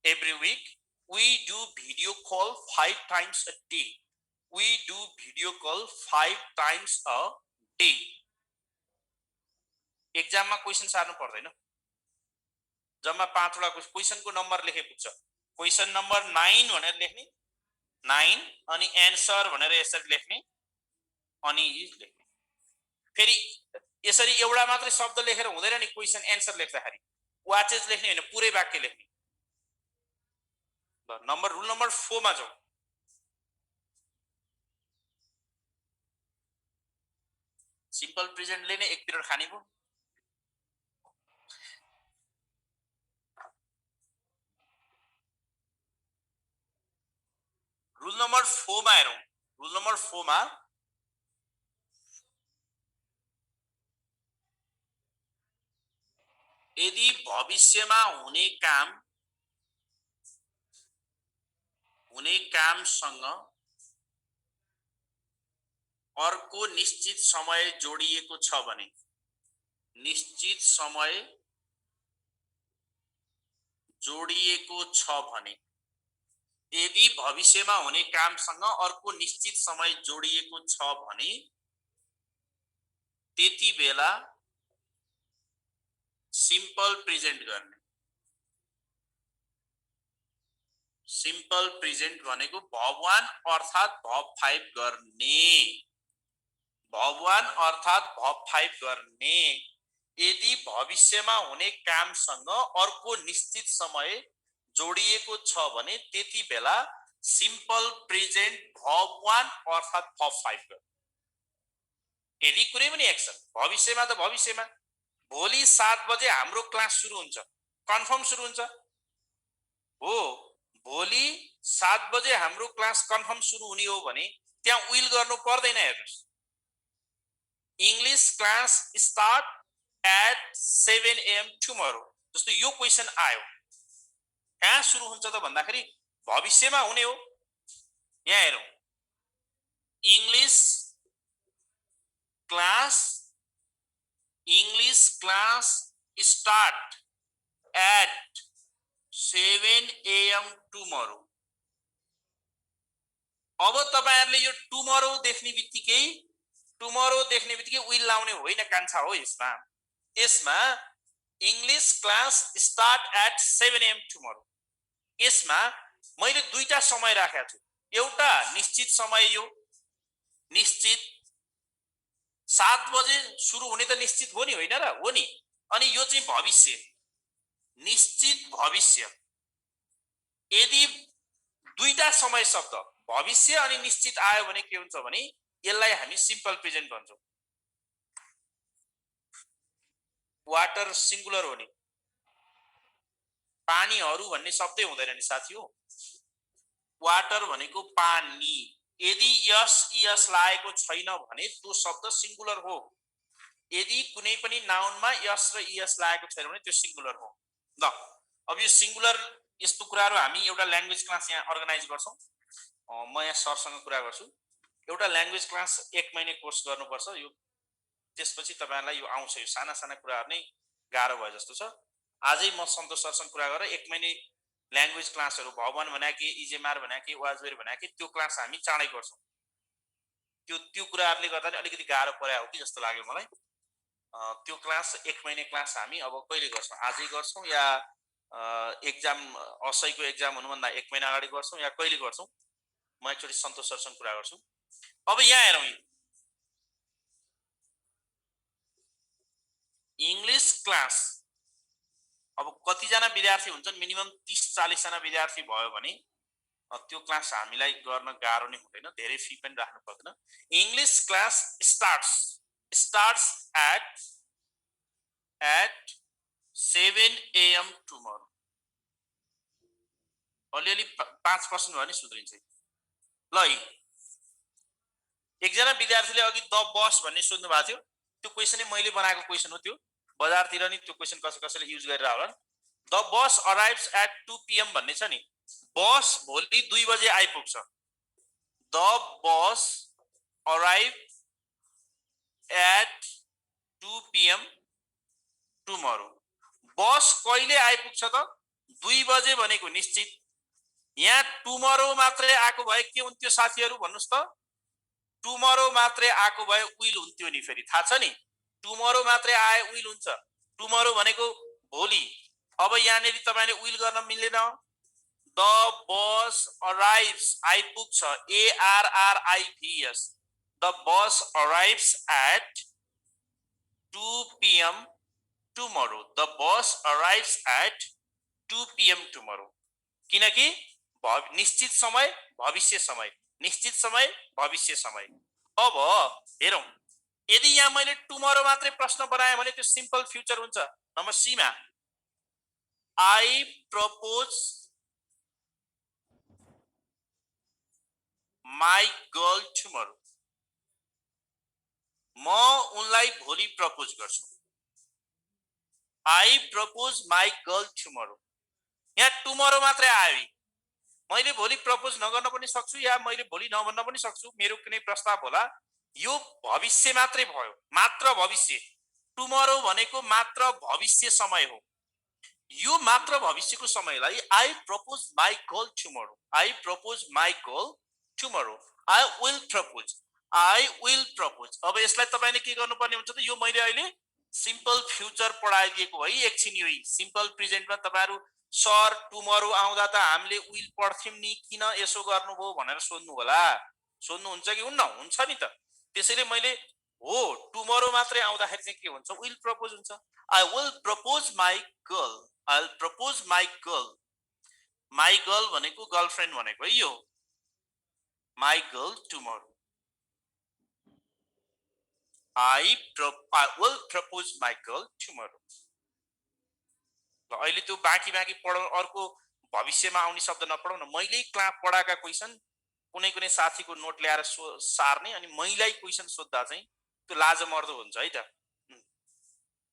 every week. We do video call 5 times a day, we do video call 5 times a day. एक्जाममा question सार्नु पर्दैन। जम्मा 5 वटा क्वेशनको number लेखे पुग्छ। Question number 9 भनेर लेख्ने, 9, अनि answer भनेर यसरी लेख्ने। अनि इज लेख्ने। फेरि यसरी एउटा मात्रै शब्द लेखेर हुँदैन नि क्वेशन एन्सर लेख्दाखेरि, वाचेस लेख्ने होइन, पुरै वाक्य लेख्ने। ल रुल नम्बर 4 मा जाउँ। सिम्पल प्रेजेन्टले नै 1 पिरियड खाने भो। रुल नम्बर 4 मा हेरौँ। रुल नम्बर 4 मा यदि भविष्यमा हुने कामसँग अर्को निश्चित समय जोडिएको छ भने, निश्चित समय जोडिएको छ भने, यदि भविष्यमा हुने कामसँग अर्को निश्चित समय जोडिएको छ भने त्यति बेला सिम्पल प्रेजेन्ट गर्ने। सिम्पल प्रेजेन्ट भनेको verb 1 अर्थात verb 5 गर्ने। verb 1 अर्थात verb 5 गर्ने। यदि भविष्यमा हुने कामसँग अर्को निश्चित समय जोडिएको छ भने त्यति बेला सिम्पल प्रेजेन्ट verb 1 अर्थात verb 5 गर्ने। यदि कुनै पनि एक्सन भविष्यमा त भविष्यमा भोलि 7 बजे हाम्रो क्लास सुरु हुन्छ, कन्फर्म सुरु हुन्छ हो। भोलि 7 बजे हाम्रो क्लास कन्फर्म सुरु हुने हो भने त्यहाँ विल गर्नु पर्दैन। हेर्नुस्, English class start at 7 AM tomorrow जस्तो यो क्वेशन आयो, कहाँ सुरु हुन्छ त भन्दाखेरि भविष्यमा हुने हो। यहाँ हेरौँ, English class start at 7 AM tomorrow. अब तपाईहरुले यो टुमोरो देख्ने बित्तिकै विल लाउने होइन कान्छा हो। यसमा English class start at 7 AM tomorrow, यसमा मैले दुईटा समय राखेको छु। एउटा निश्चित समय, यो निश्चित 7 बजे सुरु हुने त निश्चित हो नि, होइन र? हो नि। अनि यो चाहिँ भविष्य, निश्चित भविष्य। यदि दुईटा समय शब्द भविष्य अनि निश्चित आयो भने के हुन्छ भने यसलाई हामी सिम्पल प्रेजेन्ट भन्छौं। वाटर सिंगुलर हो नि, पानीहरु भन्ने शब्दै हुँदैन नि साथी हो। वाटर भनेको पानी। यदि यस लागेको छैन भने त्यो शब्द सिंगुलर हो। यदि कुनै पनि नाउनमा यस र यस लागेको छैन भने त्यो सिंगुलर हो। ल अब यो सिंगुलर यस्तो कुराहरु हामी एउटा ल्याङ्ग्वेज क्लास यहाँ अर्गनाइज गर्छौं। म यहाँ सरसँग कुरा गर्छु। एउटा ल्याङ्ग्वेज क्लास 1 महिने कोर्स गर्नुपर्छ। यो त्यसपछि तपाईहरुलाई यो आउँछ। यो साना साना कुराहरु नै गाह्रो भयो जस्तो छ। आजै म सन्तोष सरसँग कुरा गरेर 1 महिने ल्याङ्ग्वेज क्लासहरु भवन भनेकी, इजेमार भनेकी, वाजवेर भनेकी त्यो क्लास हामी चाँडै गर्छौं। त्यो कुराहरुले गर्दा अलिकति गाह्रो पर्या हो कि जस्तो लाग्यो मलाई। त्यो क्लास 1 महिने क्लास हामी अब कहिले गर्छौं? आजै गर्छौं या एक्जाम असैको एक्जाम हुनुभन्दा 1 महिना अगाडि गर्छौं या कहिले गर्छौं? म एकचोटी सन्तोष सरसँग कुरा गर्छु। अब यहाँ हेरौँ, इंग्लिश क्लास अब कति जना विद्यार्थी हुन्छन्? मिनिमम 30-40 जना विद्यार्थी भयो भने त्यो क्लास हामीलाई गर्न गाह्रो नै हुँदैन, धेरै फी पनि राख्नु पर्दैन। English class starts at 7 AM tomorrow. अलिअलि 5% भयो भने सुध्रिन्छ। ल एकजना विद्यार्थीले अघि द बस भन्ने सोध्नु भएको थियो। त्यो क्वेशन मैले बनाएको क्वेशन हो। त्यो बजारतिर नि त्यो क्वेशन कसैले युज गरेर होला। द बस अराइभ्स एट 2 PM भन्ने छ नि, बस भोलि 2 बजे आइपुग्छ। The bus arrive at 2 PM tomorrow. Bus कहिले आइपुग्छ त? 2 बजे भनेको निश्चित। यहाँ टुमोरो मात्रै आएको भए के हुन्थ्यो साथीहरु भन्नुस् त? टुमोरो मात्रै आएको भए विल हुन्थ्यो नि। फेरि थाहा छ नि, टुमोरो मात्रै आए विल हुन्छ। टुमोरो भनेको भोलि। अब यहाँनेरि तपाईले विल गर्न मिल्दैन। द बस अराइभ्स आइपुग्छ, ARRIVES The bus arrives at 2 p.m. tomorrow. The bus arrives at 2 p.m. tomorrow. किनकि निश्चित समय भविष्य समय, निश्चित समय भविष्य समय। अब हेरौं, यदि यहाँ मैले टुमरो मात्रै प्रश्न बनाएँ भने त्यो सिम्पल फ्युचर हुन्छ। नम्बर सी मा I propose my girl tomorrow. म उनलाई भोलि प्रपोज गर्छु। I propose my girl tomorrow. यहाँ टुमरो मात्रै आयो। मैले भोलि प्रपोज नगर्न पनि सक्छु या मैले भोलि नभन्न पनि सक्छु, मेरो कुनै प्रस्ताव होला। यो भविष्य मात्रै भयो, मात्र भविष्य। टुमरो भनेको मात्र भविष्य समय हो। यो मात्र भविष्यको समयलाई I propose my girl tomorrow. I propose my girl tomorrow. I will propose. I will propose. अब यसलाई तपाईले के गर्नुपर्ने हुन्छ त, यो मैले अहिले सिम्पल फ्युचर पढाइदिएको है। एकछिन यो सिम्पल प्रेजेन्टमा तपाईहरु सर टुमरो आउँदा त हामीले विल पढ्थ्यौं नि, किन यसो गर्नुभयो भनेर सोध्नु होला। सोध्नुहुन्छ कि हुन्न? हुन्छ नि त। त्यसैले मैले हो टुमरो मात्रै आउँदाखेरि चाहिँ के हुन्छ, विल प्रपोज हुन्छ। I will propose my girl. I'll propose my girl. My girl भनेको गर्लफ्रेन्ड भनेको है यो। My girl tomorrow. I will propose my girl tomorrow. ल अहिले त्यो बाँकी पढौ, अर्को भविष्यमा आउने शब्द नपढौ न। मैले क्लास पढाएका क्वेशन कुनै कुनै साथीको नोट ल्याएर सार्ने अनि महिलाई क्वेशन सोध्दा चाहिँ त्यो लाजमर्दो हुन्छ है त।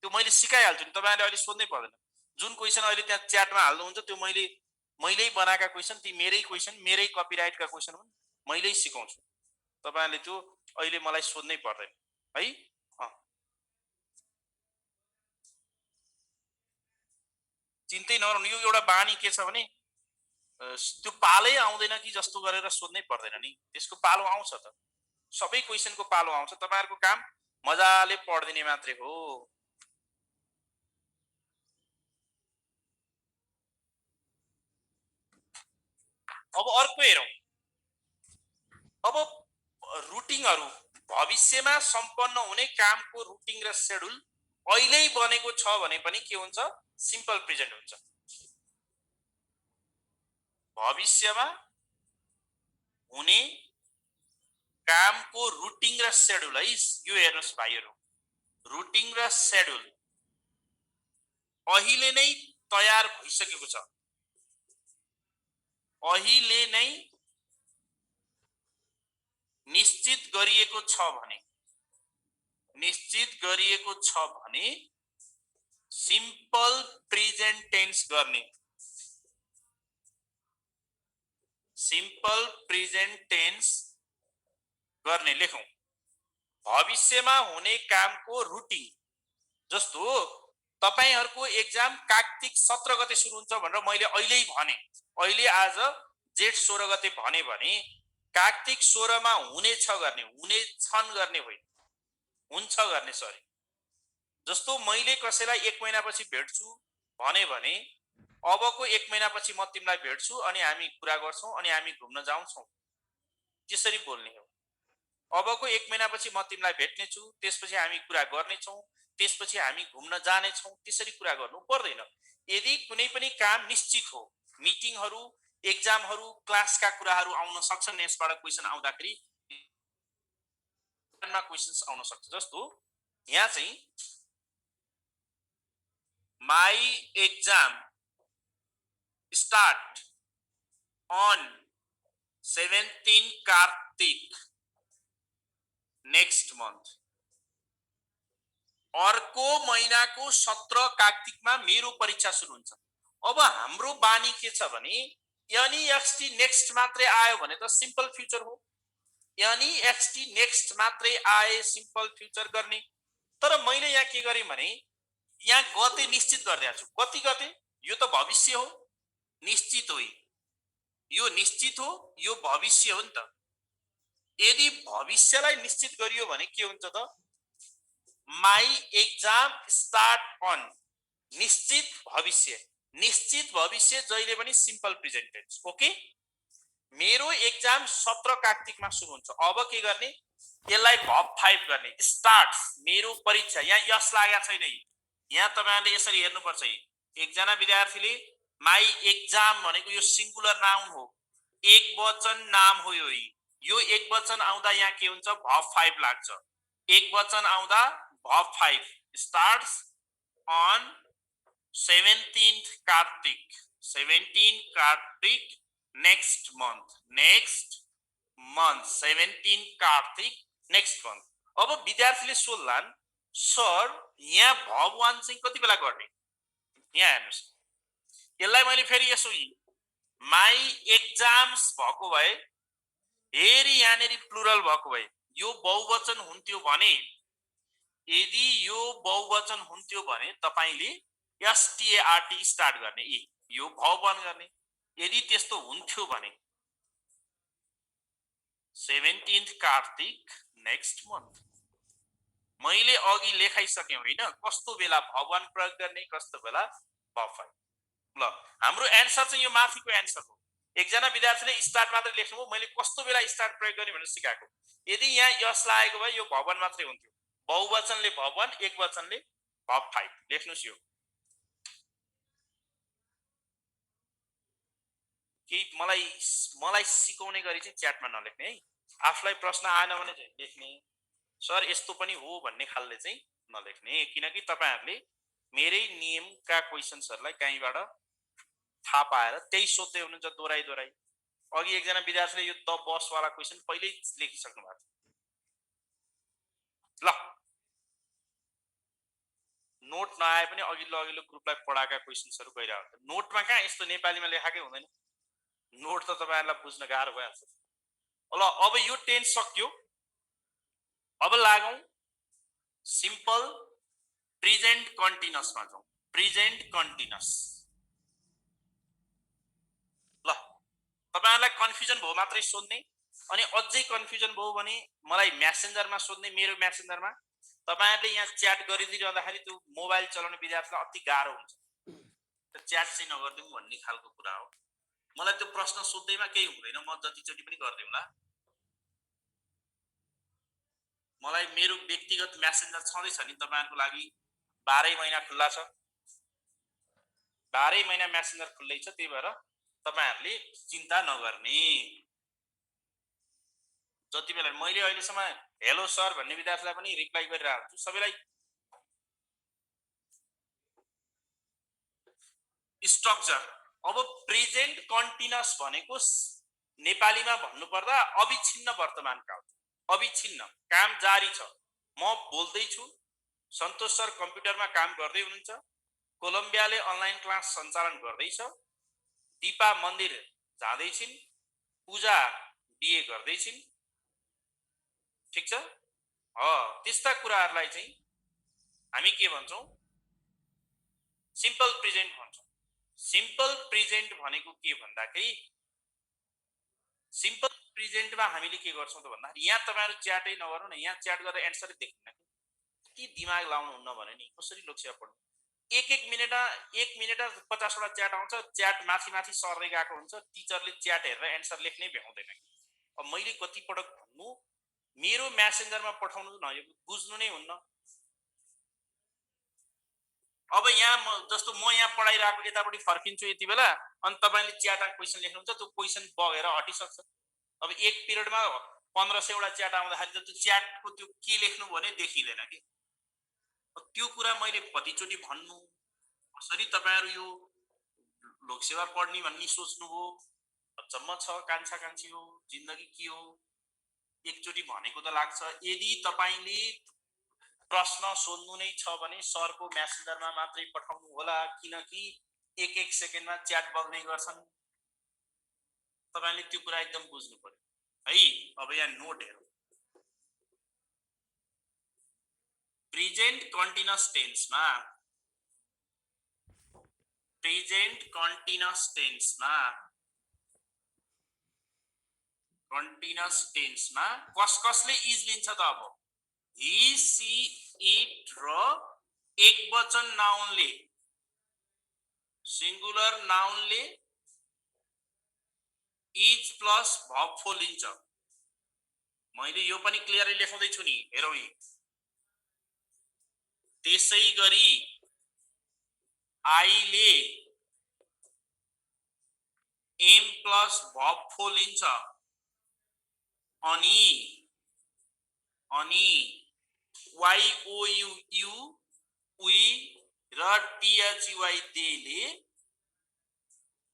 त्यो मैले सिकाइहाल्छु नि, तपाईहरुले अहिले सोध्नै पर्दैन। जुन क्वेशन अहिले त्यहाँ च्याटमा हाल्नुहुन्छ त्यो मैले बनाएका क्वेशन, ती मेरै क्वेशन, मेरै कपिराइटका क्वेशन हुन्, मैले सिकाउँछु। तपाईहरुले त्यो अहिले मलाई सोध्नै पर्दैन है। चिन्तै नगर्नु। यो एउटा बानी के छ भने त्यो पालै आउँदैन कि जस्तो गरेर सोध्नै पर्दैन नि, त्यसको पालो आउँछ त। सबै क्वेशनको पालो आउँछ। तपाईहरुको काम मजाले पढ्दिने मात्रै हो। अब अर्को हेरौं। अब रुटिङहरु, भविष्यमा सम्पन्न हुने कामको रुटिङ र शेड्युल अहिले बनेको छ भने पनि के हुन्छ, सिम्पल प्रेजेन्ट हुन्छ। भविष्यमा हुने कामको रुटिङ र शेड्युल है, यो हेर्नुस् भाइहरु, रुटिङ र शेड्युल अहिले नै तयार भइसकेको छ। अहिले नै निश्चित गरिएको छ भने, निश्चित गरिएको छ भने सिम्पल प्रेजेन्ट टेन्स गर्ने। सिम्पल प्रेजेन्ट टेन्स गर्ने लेखौं। भविष्यमा हुने कामको रुटिन, जस्तो तपाईहरुको एक्जाम कार्तिक 17 गते सुरु हुन्छ भनेर मैले अहिले भने, अहिले आज जेठ 16 गते भने कार्तिक 16 मा हुनेछ गर्ने, हुनेछन् गर्ने होइन, हुन्छ गर्ने सरी। जस्तो मैले कसैलाई 1 महिनापछि भेट्छु भने अबको 1 महिनापछि म तिमीलाई भेट्छु अनि हामी कुरा गर्छौं अनि हामी घुम्न जान्छौं, त्यसरी बोल्ने हो। अबको 1 महिनापछि म तिमीलाई भेट्ने छु, त्यसपछि हामी कुरा गर्ने छौं, त्यसपछि हामी घुम्न जाने छौं, त्यसरी कुरा गर्नु पर्दैन। यदि कुनै पनि काम निश्चित हो, मिटिङहरु, एक्जामहरु, क्लासका कुराहरु आउन सक्छन्, यसबाट क्वेशन आउँदाखेरि मा क्वेशन्स आउन सक्छ। जस्तो यहाँ चाहिँ my exam start on 17 Kartik next month. अर्को महिनाको 17 कार्तिकमा मेरो परीक्षा सुरु हुन्छ। अब हाम्रो बानी के छ भने NEXT नेक्स्ट मात्रै आयो भने त सिम्पल फ्युचर हो। NEXT नेक्स्ट मात्रै आए सिम्पल फ्युचर गर्ने। तर मैले यहाँ के गरे भने यहाँ गते निश्चित गरिदिएको छु। कति गते? यो त भविष्य हो, निश्चित हो। यो निश्चित हो, यो भविष्य हो नि त। यदि भविष्यलाई निश्चित गरियो भने के हुन्छ त, My exam start on, निश्चित भविष्य। निश्चित भविष्य जहिले पनि सिम्पल प्रेजेन्ट टेन्स। ओके, मेरो एक्जाम 17 कार्तिकमा सुरु हुन्छ। अब के गर्ने, यसलाई भब 5 गर्ने। स्टार्ट मेरो परीक्षा। यहाँ यस लागेको छैन। यहाँ तपाईहरुले यसरी हेर्नुपर्छ। एकजना विद्यार्थीले माई एक्जाम भनेको यो सिंगुलर नाउन हो, एक वचन नाम हो। यो एक वचन आउँदा यहाँ के हुन्छ, भब 5 लाग्छ। एक वचन आउँदा भब 5 starts on 17th Kartik. 17 Kartik next month 17 Kartik next month. अब विद्यार्थीले सोध्लान् सर यहाँ भब 1 चाहिँ कति बेला गर्ने? यहाँ हेर्नुस्, यसलाई मैले फेरि यसो माई एक्जाम्स भएको भए, हेरी यहाँनेरि प्लुरल भएको भए यो बहुवचन हुन्थ्यो भने, यदि यो बहुवचन हुन्थ्यो भने तपाईले एसटीएआरटी स्टार्ट गर्ने, यो भब 1 गर्ने। यदि त्यस्तो हुन्थ्यो भने 17th कार्तिक नेक्स्ट मंथ। मैले अघि लेखाइसके होइन कस्तो बेला भब 1 प्रयोग गर्ने, कस्तो बेला भब 5। ल हाम्रो एन्सर चाहिँ यो माथिको एन्सर हो। एकजना विद्यार्थीले स्टार्ट मात्र लेख्नुभयो, मैले कस्तो बेला स्टार्ट प्रयोग गर्ने भनेर सिकाएको। यदि यहाँ यस लागेको भए यो भब 1 मात्रै हुन्थ्यो। बहुवचनले भब 1, एक वचनले भब 5 लेख्नुस्। यो केही मलाई सिकाउने गरी चाहिँ च्याटमा नलेख्ने है। आफूलाई प्रश्न आएन भने चाहिँ लेख्ने, सर यस्तो पनि हो भन्ने खालले चाहिँ नलेख्ने। किनकि तपाईहरुले मेरै नियमका क्वेशन्सहरुलाई कहीँबाट थाहा पाएर त्यही सोध्दै हुनुहुन्छ दोहोराइ दोहोराइ। अघि एकजना विद्यार्थीले यो द बस वाला क्वेशन पहिल्यै लेखिसक्नु भएको छ। ल नोट नआए पनि अघिल्लो ग्रुपलाई पढाएका क्वेशन्सहरु गइरहेको हुन्छ। नोटमा कहाँ यस्तो नेपालीमा लेखाकै हुँदैन। नोट त तपाईहरुलाई बुझ्न गाह्रो भइहाल्छ। ल अब यो टेन्स सक्यो। अब लागौं सिम्पल प्रेजेन्ट कन्टिन्युअसमा जाउँ। Present continuous. ल तपाईहरुलाई कन्फ्युजन भयो मात्रै सोध्ने, अनि अझै कन्फ्युजन भयो भने मलाई मेसेन्जरमा सोध्ने। मेरो मेसेन्जरमा तपाईहरुले यहाँ च्याट गरिदिँदाखेरि त्यो मोबाइल चलाउने विद्यार्थीलाई अति गाह्रो हुन्छ। त्यो च्याट चाहिँ नगर्दिउँ भन्ने खालको कुरा हो। मलाई त्यो प्रश्न सोध्दैमा केही हुँदैन, म जतिचोटि पनि गर्दिउँला। मलाई मेरो व्यक्तिगत मेसेन्जर छँदैछ नि तपाईहरुको लागि 12 महिना खुल्ला छ। 12 महिना मेसेन्जर खुल्लै छ। त्यही भएर तपाईहरुले चिन्ता नगर्ने। जति बेला मैले अहिलेसम्म हेलो सर भन्ने विद्यार्थीलाई पनि रिप्लाई गरिरहेको छु। सबैलाई स्ट्रक्चर। अब प्रेजेन्ट कन्टिन्युअस भनेको नेपालीमा भन्नुपर्दा अविच्छिन्न वर्तमान काल। अविच्छिन्न काम जारी छ। म बोल्दै छु, सन्तोष सर कम्प्युटरमा काम गर्दै हुनुहुन्छ, कोलम्बियाले अनलाइन क्लास सञ्चालन गर्दैछ, दीपा मन्दिर जाँदै छिन्, पूजा बिए गर्दै छिन्। ठीक छ? त्यस्ता कुराहरुलाई चाहिँ हामी के भन्छौं, सिम्पल प्रेजेन्ट भन्छौं। सिम्पल प्रेजेन्ट भनेको के भन्दाखेरि, सिम्पल प्रेजेन्टमा हामीले के गर्छौं त भन्दा यहाँ तपाईहरु च्याटै नगर्नु न। यहाँ च्याट गरेर एन्सरै देख्दैन कि दिमाग लाउनु हुन्न भने नि कसरी लोकसेवा पढ्नु। एक मिनेट 50 वटा च्याट आउँछ। च्याट माथि माथि सर्दै गएको हुन्छ। टिचरले च्याट हेरेर एन्सर लेख्नै भ्याउँदैन। अब मैले कति पटक भन्नु, मेरो मेसेन्जरमा पठाउनु न, यो बुझ्नु नै हुन्न। अब यहाँ जस्तो म यहाँ पढाइरहेको यतापट्टि फर्किन्छु यति बेला, अनि तपाईले च्याटमा क्वेशन लेख्नुहुन्छ, त्यो क्वेशन बगेर हटिसक्छ। अब एक पिरियडमा 1500 वटा च्याट आउँदाखेरि त त्यो च्याटको त्यो के लेख्नु भने देखिदैन के। त्यो कुरा मैले कतिचोटि भन्नु, कसरी तपाईहरु यो लोकसेवा पढ्ने भन्ने सोच्नुभयो, अचम्म छ। कान्छा कान्छी हो, जिन्दगी के हो, एकचोटि भनेको त लाग्छ। यदि तपाईले प्रश्न सोध्नु नै छ भने सरको मेसेन्जरमा मात्रै पठाउनु होला, किनकि एक सेकेन्डमा च्याट बग्ने गर्छन्। तपाईले त्यो कुरा एकदम बुझ्नु पर्यो है। अब यहाँ नोट हेरौँ। प्रेजेन्ट कन्टिन्युअस टेन्समा, प्रेजेन्ट कन्टिन्युअस टेन्समा, कन्टिन्युअस टेन्समा कसले इज लिन्छ त? अब ही, सी, इट र एक वचन नाउनले, सिंगुलर नाउनले इज प्लस भर्ब फोर लिन्छ। मैले यो पनि क्लियरली लेखाउँदै छु नि, हेरौँ यी। त्यसै गरी आईले एम प्लस भर्ब फोर लिन्छ। अनि YOU उई र THUI ले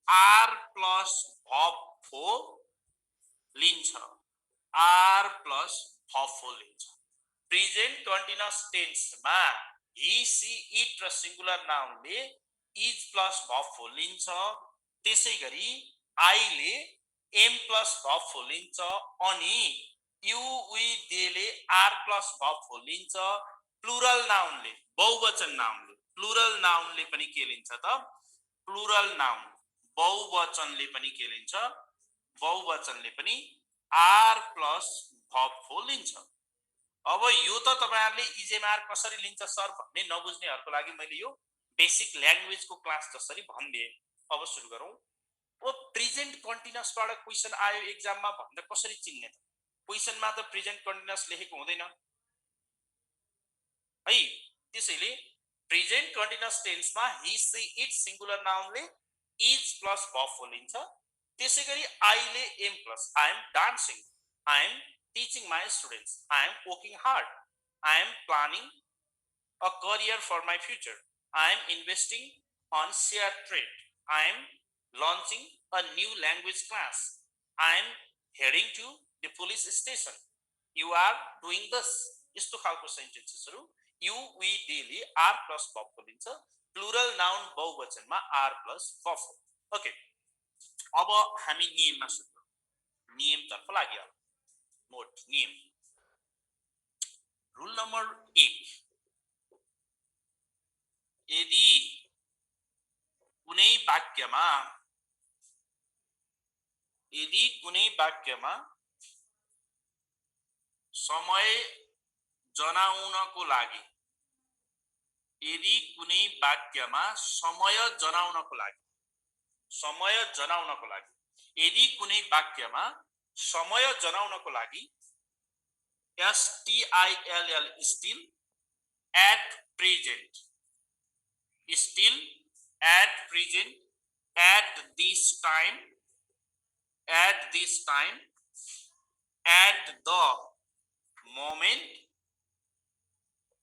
आर प्लस भर्ब फोर लिन्छ। आर प्लस भर्ब फोर लिन्छ। प्रेजेन्ट कन्टिन्युअस टेन्समा ही सी इट र सिंगुलर नाउनले इज प्लस भर्ब फोर लिन्छ। त्यसै गरी आईले एम प्लस भर्ब फोर लिन्छ। अनि यु वी देले आर प्लस भर्ब फोर लिन्छ। प्लुरल नाउनले, बहुवचन नाउनले, प्लुरल नाउनले पनि के लिन्छ त? प्लुरल नाउन बहुवचनले पनि के लिन्छ? बहुवचनले पनि आर प्लस भर्ब फोर लिन्छ। अब यो त तपाईहरुले इजेएमआर कसरी लिन्छ सर भन्ने नबुझ्नेहरुको लागि मैले यो बेसिक ल्याङ्ग्वेजको क्लास जसरी भन्दिए। अब सुरु गरौँ। अब प्रेजेन्ट कन्टिन्युअस बाट क्वेशन आयो एक्जाममा भन्दा कसरी चिन्ने त? क्वेशनमा त प्रेजेन्ट कन्टिन्युअस लेखेको हुँदैन है। त्यसैले प्रेजेन्ट कन्टिन्युअस टेन्समा ही सी इट सिंगुलर नाउनले इज प्लस भर्ब फोर लिन्छ। त्यसैगरी आईले am plus I am dancing, I am teaching my students, I am working hard, I am planning a career for my future, I am investing on share trade, I am launching a new language class, I am heading to the police station, you are doing this। यस्तो खालको सेन्टेन्सेसहरु you we डेली are plus verb four लिन्छ। Plural noun बहुवचनमा are plus verb four. Okay, अब हामी नियममा सुरु गरौँ। नियमतर्फ लाग्यो। नोट नियम। रूल नंबर 1, यदि कुनै वाक्यमा समय जनाउनको लागि, यदि कुनै वाक्यमा समय जनाउनको लागि, यदि कुनै वाक्यमा समय जनाउनको लागि STILL still, at present, still, at present, at this time, at this time, at the moment,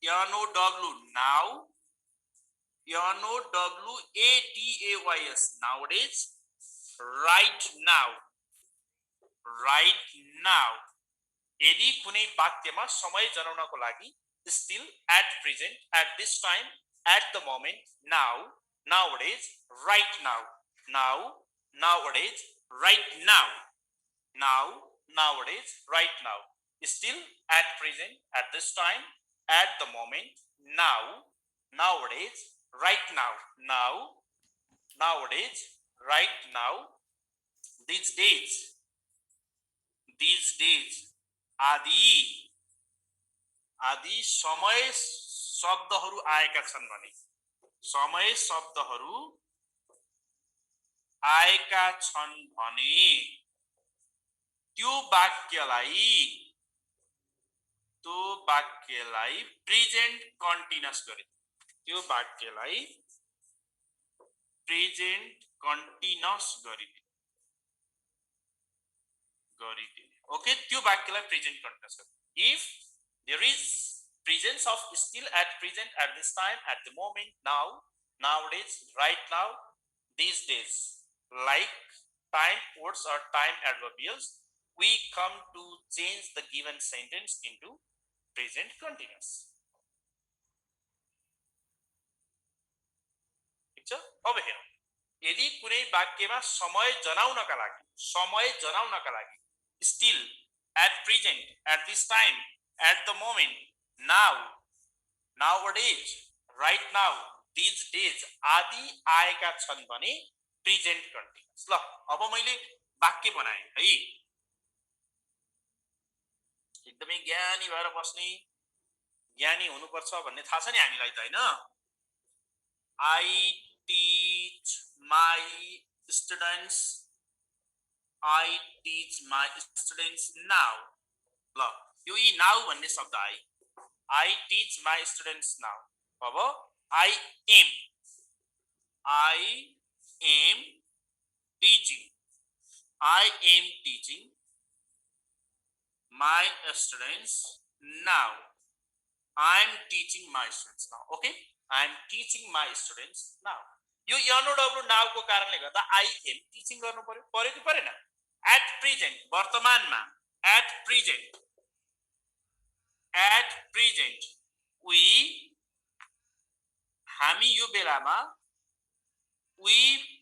NOW now, NOWADAYS nowadays, right now, right now। यदि कुनै वाक्यमा समय जनाउनको लागि still, at present, at this time, at the moment, now, nowadays, right now, now, nowadays, right now, now, nowadays, right now, still, at present, at this time, at the moment, now, nowadays, right now, now, nowadays, right now, these days, आदि समय शब्दहरू आएका छन् भने, समय शब्दहरू आएका छन् भने त्यो वाक्यलाई प्रेजेन्ट कन्टिन्युअस गरिदिने, त्यो वाक्यलाई प्रेजेन्ट कन्टिन्युअस गरिदिने। ओके, त्यो वाक्यलाई प्रेजेन्ट कन्टिन्युअस गरिदिने। If there is presence of still, at present, at this time, at the moment, now, nowadays, right now, these days, like time words or time adverbials, we come to change the given sentence into present continuous। ठीक छ। अब हेरौँ, यदि कुनै वाक्यमा समय जनाउनका लागि still, at present, at this time, at the moment, now, nowadays, right now, these days आदि आएका छन् भने प्रेजेन्ट कन्टिन्युअस। ल अब मैले वाक्य बनाएँ है। एकदमै ज्ञानी भएर बस्ने, ज्ञानी हुनुपर्छ भन्ने थाहा छ नि हामीलाई त, हैन? I teach my students I teach my students now. ल यो यी नाउ भन्ने शब्द आयो. I teach my students now. अब I am teaching. I am teaching my students now. I am teaching my students now. Okay? I am teaching my students now. यो NOW now को कारणले गर्दा I am teaching गर्नु पर्यो. पर्यो कि परेन? At present वर्तमानमा at present we हामी यो बेलामा we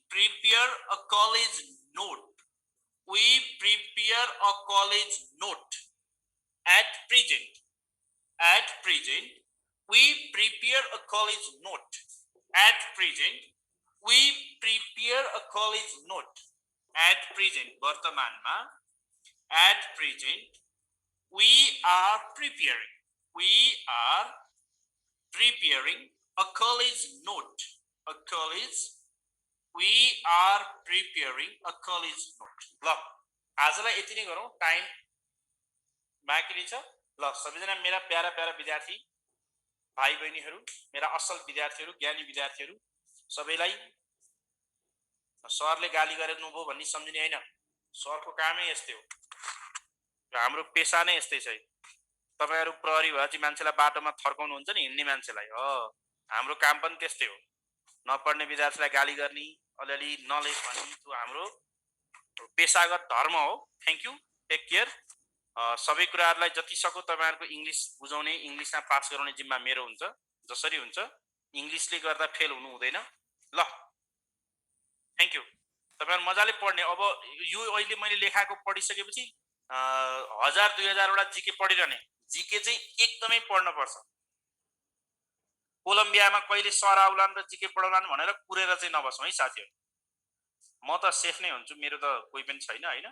prepare a college note. We prepare a college note. At present we prepare a college note. At present we prepare a college note. At present वर्तमानमा at present we are preparing a college note. We are preparing a college note. ल आजलाई यति नै गरौँ. Time बाँकी छ. ल सबैजना मेरा प्यारा विद्यार्थी भाइ बहिनीहरू, मेरा असल विद्यार्थीहरू, ज्ञानी विद्यार्थीहरू सबैलाई सरले गाली गर्नु भो भन्ने सम्झिने हैन. सरको कामै यस्तै हो. हाम्रो पेशा नै यस्तै छ. तपाईहरु प्रहरी भएपछि मान्छेलाई बाटोमा थर्काउनु हुन्छ नि, हिँड्ने मान्छेलाई. हाम्रो काम पनि त्यस्तै हो. नपढ्ने विद्यार्थीलाई गाली गर्ने, अलिअलि नलेख भन्ने त्यो हाम्रो पेशागत धर्म हो. Thank you. Take care. सबै कुराहरुलाई जति सक्दो तपाईहरुको इंग्लिश बुझाउने, इंग्लिशमा पास गराउने जिम्मा मेरो हुन्छ. जसरी हुन्छ इंग्लिशले गर्दा फेल हुनु हुँदैन. ल थ्यांक यू. तपाईहरु मजाले पढ्ने. अब यो अहिले मैले लेखाएको पढिसकेपछि 1000-2000 वटा जीके पढिरहने. जीके चाहिँ एकदमै पढ्न पर्छ. कोलम्बियामा कहिले सर आउलान् र जीके पढाउलान् भनेर कुरेर चाहिँ नबसौँ है साथीहरु. म त सेफ नै हुन्छु. मेरो त कोही पनि छैन हैन.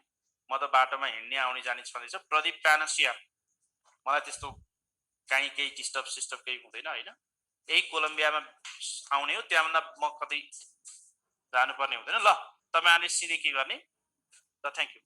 म त बाटोमा हिँड्ने आउने जाने छँदैछ. प्रदीप प्यानसिया. मलाई त्यस्तो काहीँ केही डिस्टर्ब सिस्टम केही हुँदैन हैन. यही कोलम्बियामा आउने हो. त्यहाँभन्दा म कतै जानुपर्ने हुँदैन. ल तपाईहरुले सिधै के गर्ने? ल थ्यांक यू.